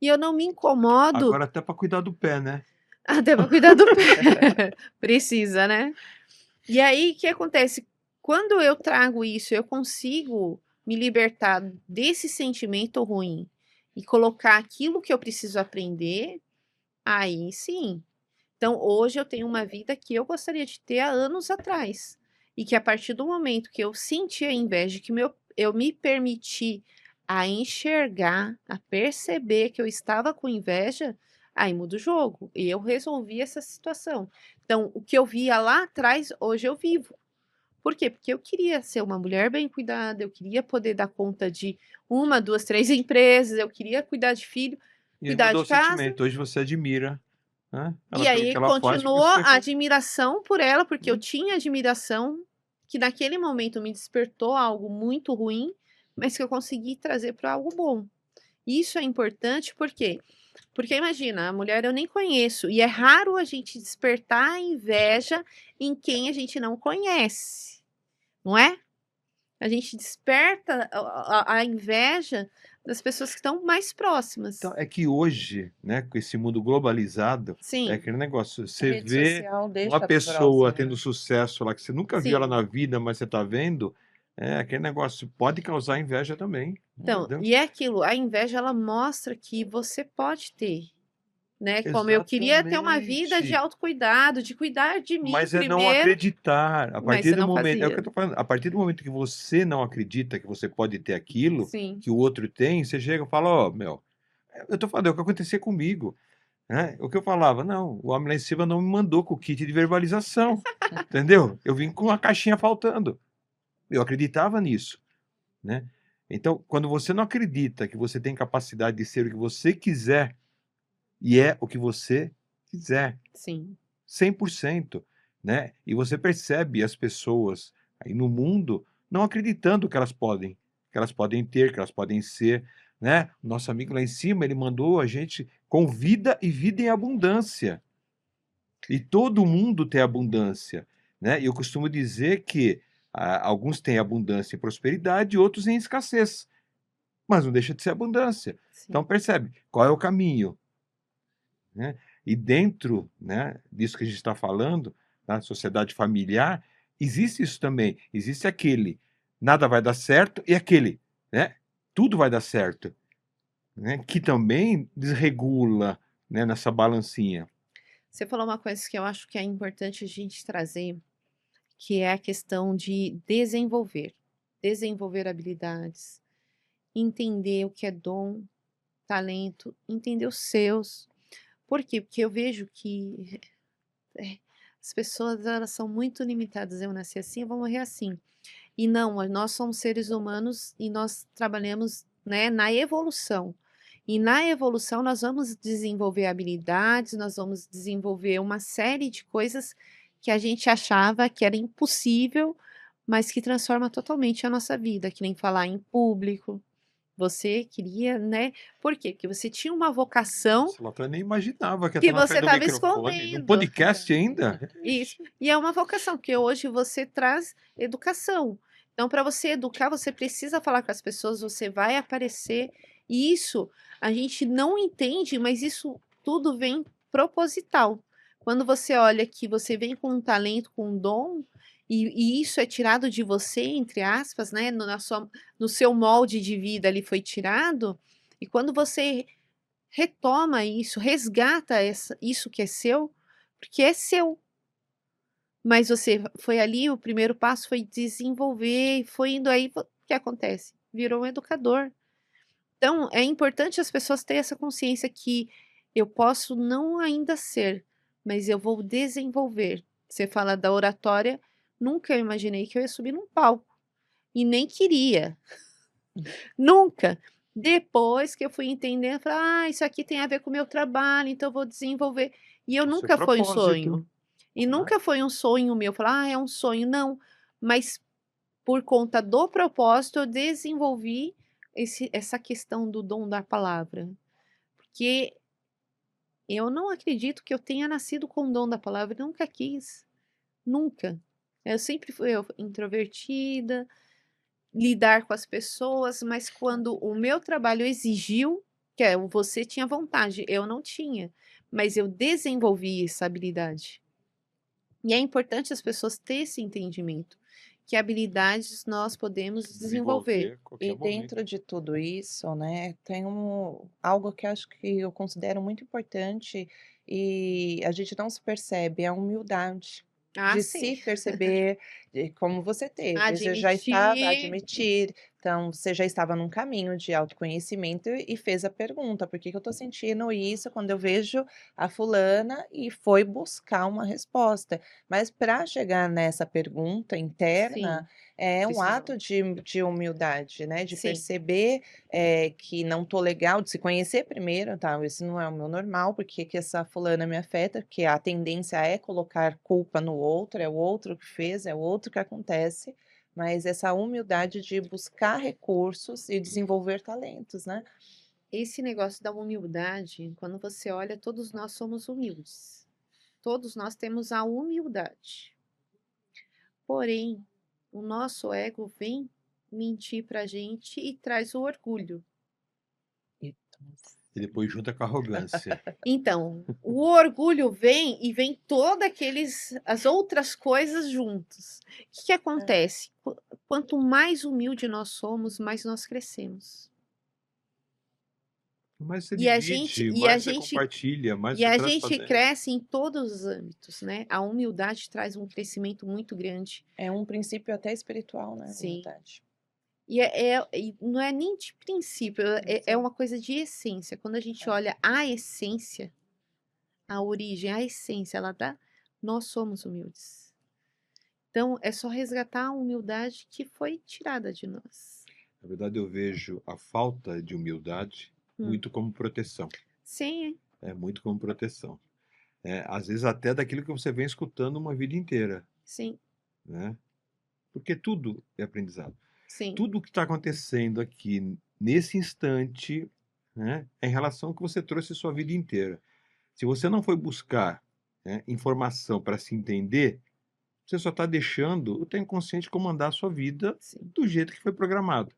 E eu não me incomodo Agora até para cuidar do pé, né? até pra cuidar do pé. Precisa, né? E aí, o que acontece? Quando eu trago isso, eu consigo me libertar desse sentimento ruim e colocar aquilo que eu preciso aprender, aí sim. Então, hoje eu tenho uma vida que eu gostaria de ter há anos atrás. E que a partir do momento que eu senti a inveja, que eu me permiti a enxergar, a perceber que eu estava com inveja, aí muda o jogo. E eu resolvi essa situação. Então, o que eu via lá atrás, hoje eu vivo. Por quê? Porque eu queria ser uma mulher bem cuidada, eu queria poder dar conta de uma, duas, três empresas, eu queria cuidar de filho, E aí cuidar mudou de o casa. sentimento. Hoje você admira, né, E ela pelo aí que ela faz, porque continuou você a admiração por ela, porque eu Hum. tinha admiração, que naquele momento me despertou algo muito ruim, mas que eu consegui trazer para algo bom. Isso é importante por quê? Porque imagina, a mulher eu nem conheço, e é raro a gente despertar a inveja em quem a gente não conhece, não é? A gente desperta a inveja das pessoas que estão mais próximas. Então, é que hoje, né, com esse mundo globalizado, é Sim, aquele negócio, A você rede vê social uma deixa pessoa próximo, tendo né? sucesso lá que você nunca viu ela sim. na vida, mas você está vendo, é aquele negócio, pode causar inveja também, Então, entendeu? e é aquilo, a inveja ela mostra que você pode ter, né? Como eu queria ter uma vida de Exatamente. autocuidado, de cuidar de mim Mas é não primeiro, acreditar. A mas partir você do não momento, é o que eu fazia. tô falando, a partir do momento que você não acredita que você pode ter aquilo Sim, que o outro tem, você chega e fala, ó, meu, eu tô falando, é o que acontecia comigo, né? O que eu falava, não, o homem lá em cima não me mandou com o kit de verbalização, entendeu? Eu vim com uma caixinha faltando. Eu acreditava nisso, né? Então, quando você não acredita que você tem capacidade de ser o que você quiser, e é o que você quiser, sim, 100%, né? E você percebe as pessoas aí no mundo não acreditando que elas podem ter, que elas podem ser, né? O nosso amigo lá em cima, ele mandou a gente com vida e vida em abundância. E todo mundo tem abundância, né? E eu costumo dizer que alguns têm abundância e prosperidade, outros em escassez, mas não deixa de ser abundância. Então sim. percebe qual é o caminho, né? E dentro, né, disso que a gente está falando, da sociedade familiar, existe isso também. Existe aquele, nada vai dar certo, e aquele, né, tudo vai dar certo, né, que também desregula, né, nessa balancinha. Você falou uma coisa que eu acho que é importante a gente trazer, que é a questão de desenvolver, desenvolver habilidades, entender o que é dom, talento, entender os seus. Por quê? Porque eu vejo que as pessoas elas são muito limitadas. Eu nasci assim, eu vou morrer assim. E não, nós somos seres humanos e nós trabalhamos, né, na evolução. E na evolução nós vamos desenvolver habilidades, nós vamos desenvolver uma série de coisas que a gente achava que era impossível, mas que transforma totalmente a nossa vida, que nem falar em público. Você queria, né? Por quê? Porque você tinha uma vocação Nossa, Latra, eu nem imaginava que ia que estar na você frente do estava microfone, num escondendo. podcast ainda. Isso. Ixi. E é uma vocação, porque hoje você traz educação. Então, para você educar, você precisa falar com as pessoas, você vai aparecer. E isso a gente não entende, mas isso tudo vem proposital. Quando você olha que você vem com um talento, com um dom, e isso é tirado de você, entre aspas, né? No seu molde de vida ali foi tirado, e quando você retoma isso, resgata isso que é seu, porque é seu. Mas você foi ali, o primeiro passo foi desenvolver, foi indo aí, o que acontece? Virou um educador. Então, é importante as pessoas terem essa consciência que eu posso não ainda ser, mas eu vou desenvolver. Você fala da oratória, nunca eu imaginei que eu ia subir num palco. E nem queria. Nunca. Depois que eu fui entendendo, eu falei, isso aqui tem a ver com o meu trabalho, então eu vou desenvolver. E eu O seu nunca foi um propósito, sonho. E né? nunca foi um sonho meu, falar, é um sonho, não. Mas por conta do propósito, eu desenvolvi essa questão do dom da palavra. Porque eu não acredito que eu tenha nascido com o dom da palavra, eu nunca quis. Nunca. Eu sempre fui introvertida, lidar com as pessoas, mas quando o meu trabalho exigiu, que é, você tinha vontade, eu não tinha, mas eu desenvolvi essa habilidade. E é importante as pessoas ter esse entendimento, que habilidades nós podemos desenvolver. Desenvolver a qualquer E momento. dentro de tudo isso, né, tem algo que acho que eu considero muito importante e a gente não se percebe, é a humildade. Ah, De sim. se perceber, como você teve, você já estava Admitir, admitir, então você já estava num caminho de autoconhecimento e fez a pergunta: "Por que que eu estou sentindo isso quando eu vejo a fulana?" E foi buscar uma resposta. Mas para chegar nessa pergunta interna, sim, é um precisou. ato de humildade, né, de Sim, perceber, que não tô legal, de se conhecer primeiro, tá, esse não é o meu normal, por que que essa fulana me afeta, porque a tendência é colocar culpa no outro, é o outro que fez, é o outro que acontece, mas essa humildade de buscar recursos e desenvolver talentos, né. esse negócio da humildade, quando você olha, todos nós somos humildes. Todos nós temos a humildade. Porém, o nosso ego vem mentir pra gente e traz o orgulho. Então E depois junta com a arrogância. Então, o orgulho vem e vem toda aqueles as outras coisas juntos. O que é. acontece? Quanto mais humilde nós somos, mais nós crescemos. Mais você E a gente divide, e a mais você gente compartilha, mais e você a traz para gente dentro. cresce em todos os âmbitos, né. A humildade traz um crescimento muito grande. É um princípio até espiritual, né, Sim. humildade. E não é nem de princípio, é Sim. uma coisa de essência. Quando a gente olha a essência, a origem, a essência, ela dá nós somos humildes. Então, é só resgatar a humildade que foi tirada de nós. Na verdade, eu vejo a falta de humildade Hum. muito como proteção. Sim, É muito como proteção. Às vezes até daquilo que você vem escutando uma vida inteira, sim, né? Porque tudo é aprendizado. sim, Tudo o que está acontecendo aqui nesse instante, né, é em relação ao que você trouxe a sua vida inteira. Se você não foi buscar, né, informação para se entender, você só está deixando o teu inconsciente comandar a sua vida sim, do jeito que foi programado.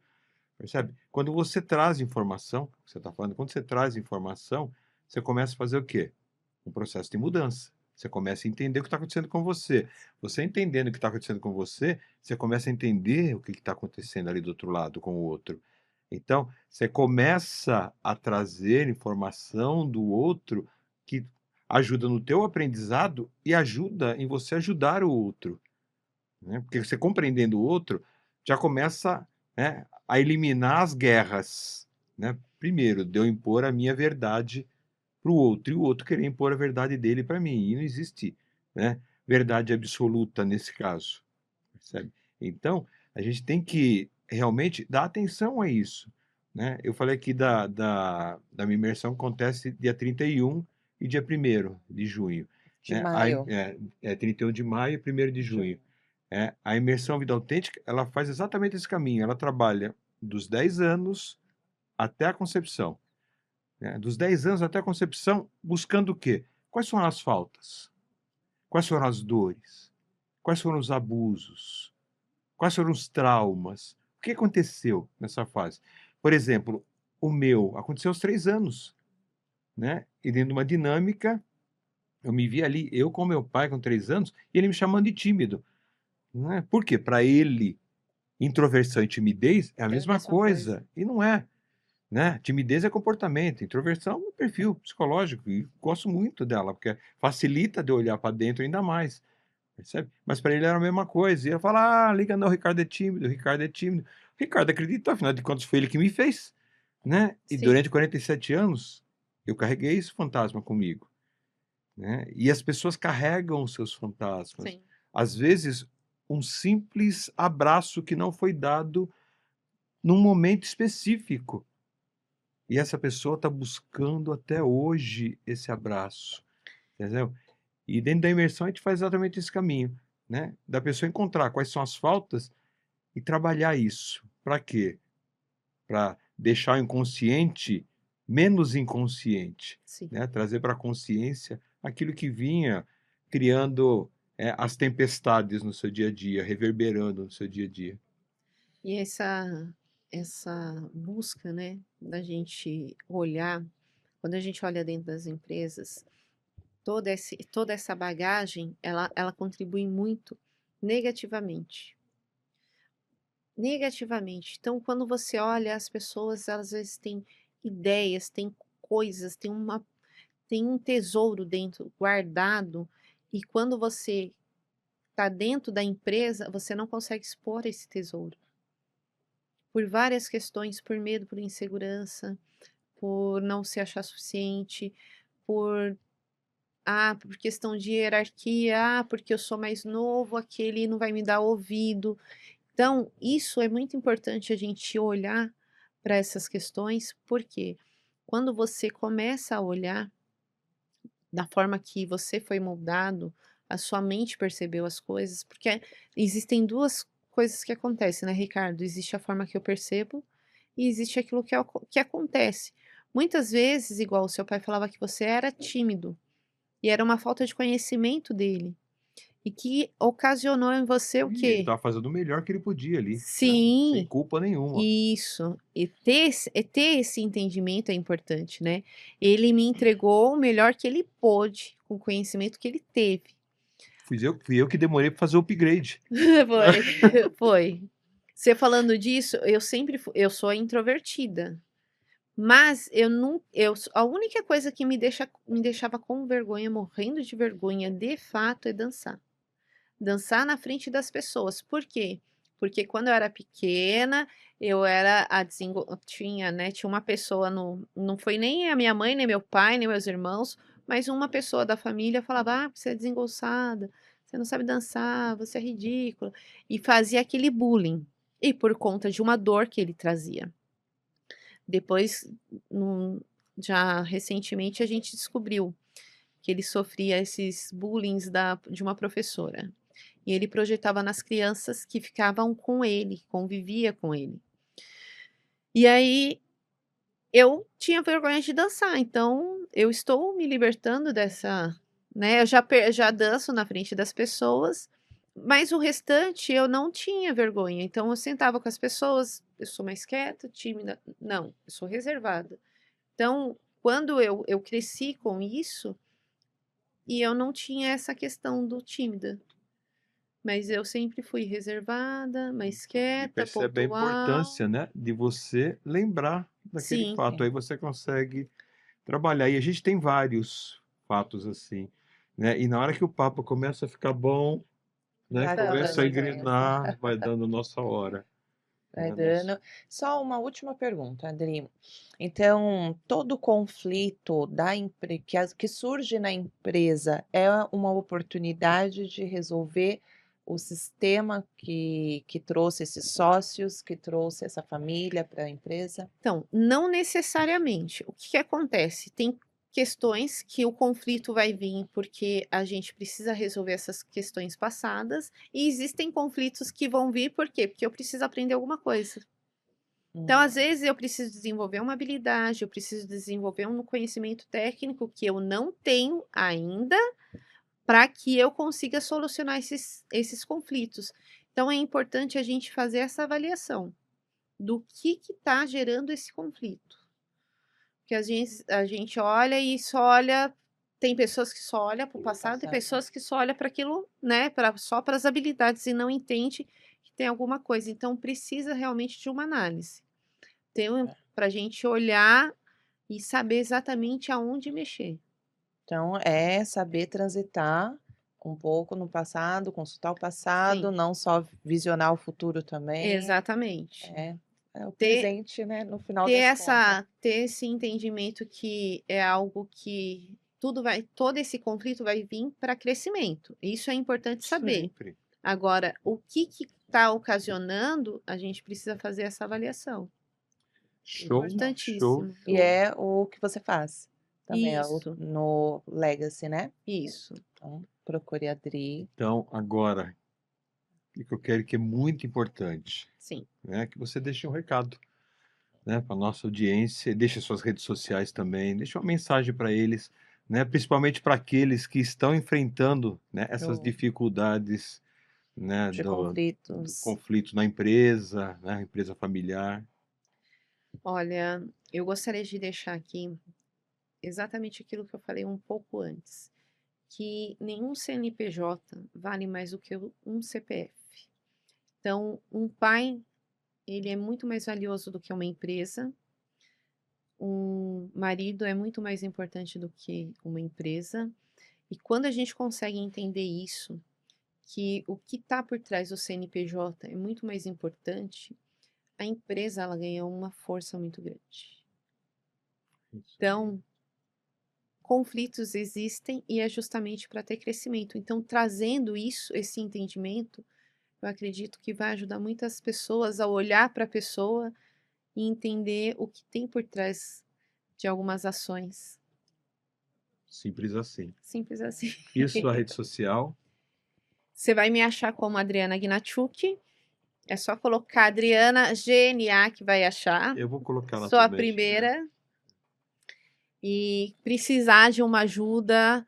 Percebe? Quando você traz informação, você está falando, quando você traz informação, você começa a fazer o quê? Um processo de mudança. Você começa a entender o que está acontecendo com você. Você entendendo o que está acontecendo com você, você começa a entender o que está acontecendo ali do outro lado com o outro. Então, você começa a trazer informação do outro que ajuda no teu aprendizado e ajuda em você ajudar o outro, né? Porque você compreendendo o outro, já começa, né, a eliminar as guerras, né? Primeiro, de eu impor a minha verdade para o outro, e o outro querer impor a verdade dele para mim, e não existe, né, verdade absoluta nesse caso, percebe? Então, a gente tem que realmente dar atenção a isso, né? Eu falei aqui da minha imersão que acontece dia 31 e dia 1º de junho, De né? maio. 31 de maio e 1º de junho. A imersão Vida Autêntica, ela faz exatamente esse caminho, ela trabalha dos 10 anos até a concepção, né? Dos 10 anos até a concepção, buscando o quê? Quais foram as faltas? Quais foram as dores? Quais foram os abusos? Quais foram os traumas? O que aconteceu nessa fase? Por exemplo, o meu aconteceu aos 3 anos, né? E dentro de uma dinâmica, eu me vi ali, eu com meu pai com 3 anos, e ele me chamando de tímido, né? Por quê? Para ele, introversão e timidez é a é a mesma mesma coisa. coisa, e não é, né? Timidez é comportamento, introversão é perfil psicológico, e gosto muito dela, porque facilita de eu olhar para dentro ainda mais, percebe? Mas para ele era a mesma coisa, e eu falar, ah, liga não, o Ricardo é tímido, o Ricardo é tímido. O Ricardo acredita, afinal de contas foi ele que me fez, né? E Sim, durante 47 anos, eu carreguei esse fantasma comigo, né? E as pessoas carregam os seus fantasmas. sim. Às vezes, um simples abraço que não foi dado num momento específico. E essa pessoa está buscando até hoje esse abraço, entendeu? E dentro da imersão a gente faz exatamente esse caminho, né? Da pessoa encontrar quais são as faltas e trabalhar isso. Para quê? Para deixar o inconsciente menos inconsciente, Sim. né? Trazer para a consciência aquilo que vinha criando as tempestades no seu dia a dia, reverberando no seu dia a dia. E essa busca, né, da gente olhar, quando a gente olha dentro das empresas, toda essa bagagem, ela contribui muito negativamente. Negativamente. Então, quando você olha, as pessoas, elas às vezes têm ideias, têm coisas, tem um tesouro dentro, guardado, e quando você está dentro da empresa, você não consegue expor esse tesouro. Por várias questões, por medo, por insegurança, por não se achar suficiente, por por questão de hierarquia, porque eu sou mais novo, aquele não vai me dar ouvido. Então, isso é muito importante a gente olhar para essas questões, porque quando você começa a olhar da forma que você foi moldado, a sua mente percebeu as coisas, porque existem duas coisas que acontecem, né, Ricardo? Existe a forma que eu percebo e existe aquilo que acontece. Muitas vezes, igual o seu pai falava que você era tímido, e era uma falta de conhecimento dele, e que ocasionou em você o E ele quê? estava fazendo o melhor que ele podia ali, né, sem Sim, culpa nenhuma. isso. E ter esse entendimento é importante, né. Ele me entregou o melhor que ele pôde, com o conhecimento que ele teve. Fui eu que demorei para fazer o upgrade. Foi, foi. Você falando disso, eu sou introvertida, mas eu não eu s a única coisa que me deixava com vergonha, morrendo de vergonha, de fato, é dançar. Dançar na frente das pessoas. Por quê? Porque quando eu era pequena, eu era a desengo tinha, né, tinha uma pessoa no não foi nem a minha mãe, nem meu pai, nem meus irmãos, mas uma pessoa da família falava: "Ah, você é desengonçada, você não sabe dançar, você é ridícula", e fazia aquele bullying. E por conta de uma dor que ele trazia. Depois, num já recentemente, a gente descobriu que ele sofria esses bullings de uma professora. E ele projetava nas crianças que ficavam com ele, que convivia com ele. E aí, eu tinha vergonha de dançar, então eu estou me libertando dessa, né, eu já danço na frente das pessoas, mas o restante eu não tinha vergonha, então eu sentava com as pessoas, eu sou mais quieta, tímida, não, eu sou reservada. Então, quando eu cresci com isso, e eu não tinha essa questão do tímida. Mas eu sempre fui reservada, mais E quieta, percebe a pontual. importância, né, de você lembrar daquele Sim, fato, Sim, aí você consegue trabalhar. E a gente tem vários fatos assim, né, e na hora que o papo começa a ficar bom, né, vai começa a dando exatamente. tempo. engrenar, vai dando nossa hora, Vai né, nosso dando. Só uma última pergunta, Adri. Então, todo conflito que surge na empresa é uma oportunidade de resolver o sistema que trouxe esses sócios, que trouxe essa família para a empresa? Então, não necessariamente. O que que acontece? Tem questões que o conflito vai vir porque a gente precisa resolver essas questões passadas, e existem conflitos que vão vir por quê? Porque eu preciso aprender alguma coisa. Então, Hum, às vezes, eu preciso desenvolver uma habilidade, eu preciso desenvolver um conhecimento técnico que eu não tenho ainda, para que eu consiga solucionar esses conflitos. Então é importante a gente fazer essa avaliação do que está gerando esse conflito. Porque a gente olha e só olha, tem pessoas que só olham para o passado e passado. pessoas que só olham para aquilo, né, só para as habilidades e não entende que tem alguma coisa. Então precisa realmente de uma análise. Para a gente olhar e saber exatamente aonde mexer. Então, é saber transitar um pouco no passado, consultar o passado, Sim, não só visionar o futuro também. exatamente. É, é o Ter presente, né, no final das contas. ter esse entendimento que é algo que todo esse conflito vai vir para crescimento. Isso é importante saber. sempre. Agora, o que está ocasionando, a gente precisa fazer essa avaliação. Show, show, Importantíssimo. E show. é o que você faz também, é Isso, no Legacy, né? isso. Então, procure a Adri. Então, agora, o que eu quero que é muito importante, Sim, né, que você deixe um recado, né, para nossa audiência, deixe suas redes sociais também, deixe uma mensagem para eles, né, principalmente para aqueles que estão enfrentando, né, essas Show. dificuldades, né, De do conflitos. conflito na empresa, né, empresa familiar. Olha, eu gostaria de deixar aqui exatamente aquilo que eu falei um pouco antes, que nenhum CNPJ vale mais do que um CPF. Então, um pai, ele é muito mais valioso do que uma empresa. Um marido é muito mais importante do que uma empresa. E quando a gente consegue entender isso, que o que está por trás do CNPJ é muito mais importante, a empresa ela ganha uma força muito grande. Isso aí. Então, conflitos existem e é justamente para ter crescimento. Então, trazendo isso, esse entendimento, eu acredito que vai ajudar muitas pessoas a olhar para a pessoa e entender o que tem por trás de algumas ações. Simples assim. Simples assim. E sua rede social? Você vai me achar como Adriana Gnachuk. É só colocar Adriana GNA que vai achar. Eu vou colocar lá Sou a também. primeira. E precisar de uma ajuda,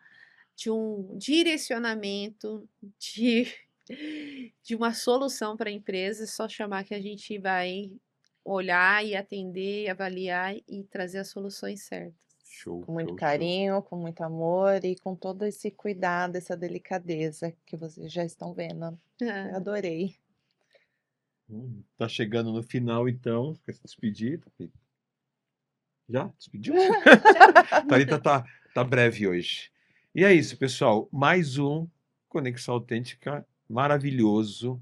de um direcionamento, de uma solução para a empresa, é só chamar que a gente vai olhar e atender, avaliar e trazer as soluções certas. Show, Com muito show, show. carinho, com muito amor e com todo esse cuidado, essa delicadeza que vocês já estão vendo. Eu adorei. Tá chegando no final, então. Quer se despedir? Já? Despediu? Thalita tá breve hoje. E é isso, pessoal. Mais um Conexão Autêntica maravilhoso,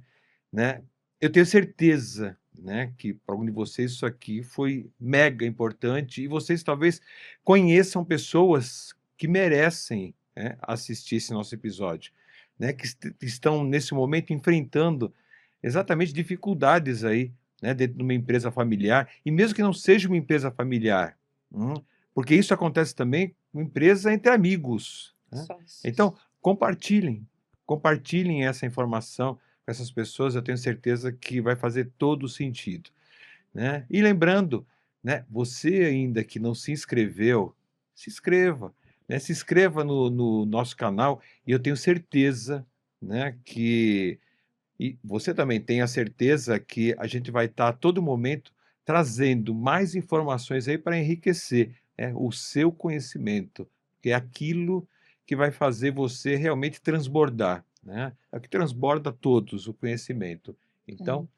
né? Eu tenho certeza, né, que para algum de vocês isso aqui foi mega importante e vocês talvez conheçam pessoas que merecem, né, assistir esse nosso episódio, né, que estão nesse momento enfrentando exatamente dificuldades aí, né, dentro de uma empresa familiar e mesmo que não seja uma empresa familiar, porque isso acontece também com empresa entre amigos, né? Sócios. Então compartilhem essa informação com essas pessoas, eu tenho certeza que vai fazer todo sentido, né? E lembrando, né, você ainda que não se inscreveu, se inscreva, né? Se inscreva no nosso canal e eu tenho certeza, né, que e você também tem a certeza que a gente vai estar a todo momento trazendo mais informações aí para enriquecer, né, o seu conhecimento, que é aquilo que vai fazer você realmente transbordar, né? É o que transborda todos, o conhecimento. Então,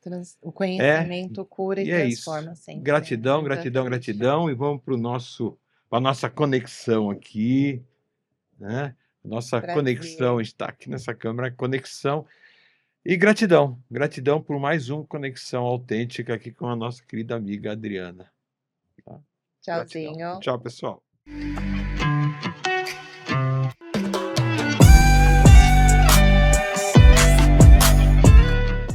O conhecimento cura e e é isso. transforma sempre, né? Gratidão, gratidão, Exatamente. gratidão. E vamos para a nossa conexão aqui, né? Nossa Prazer. conexão está aqui nessa câmera, conexão. E gratidão, gratidão por mais um Conexão Autêntica aqui com a nossa querida amiga Adriana. Tá? Gratidão. Tchauzinho. Tchau, pessoal.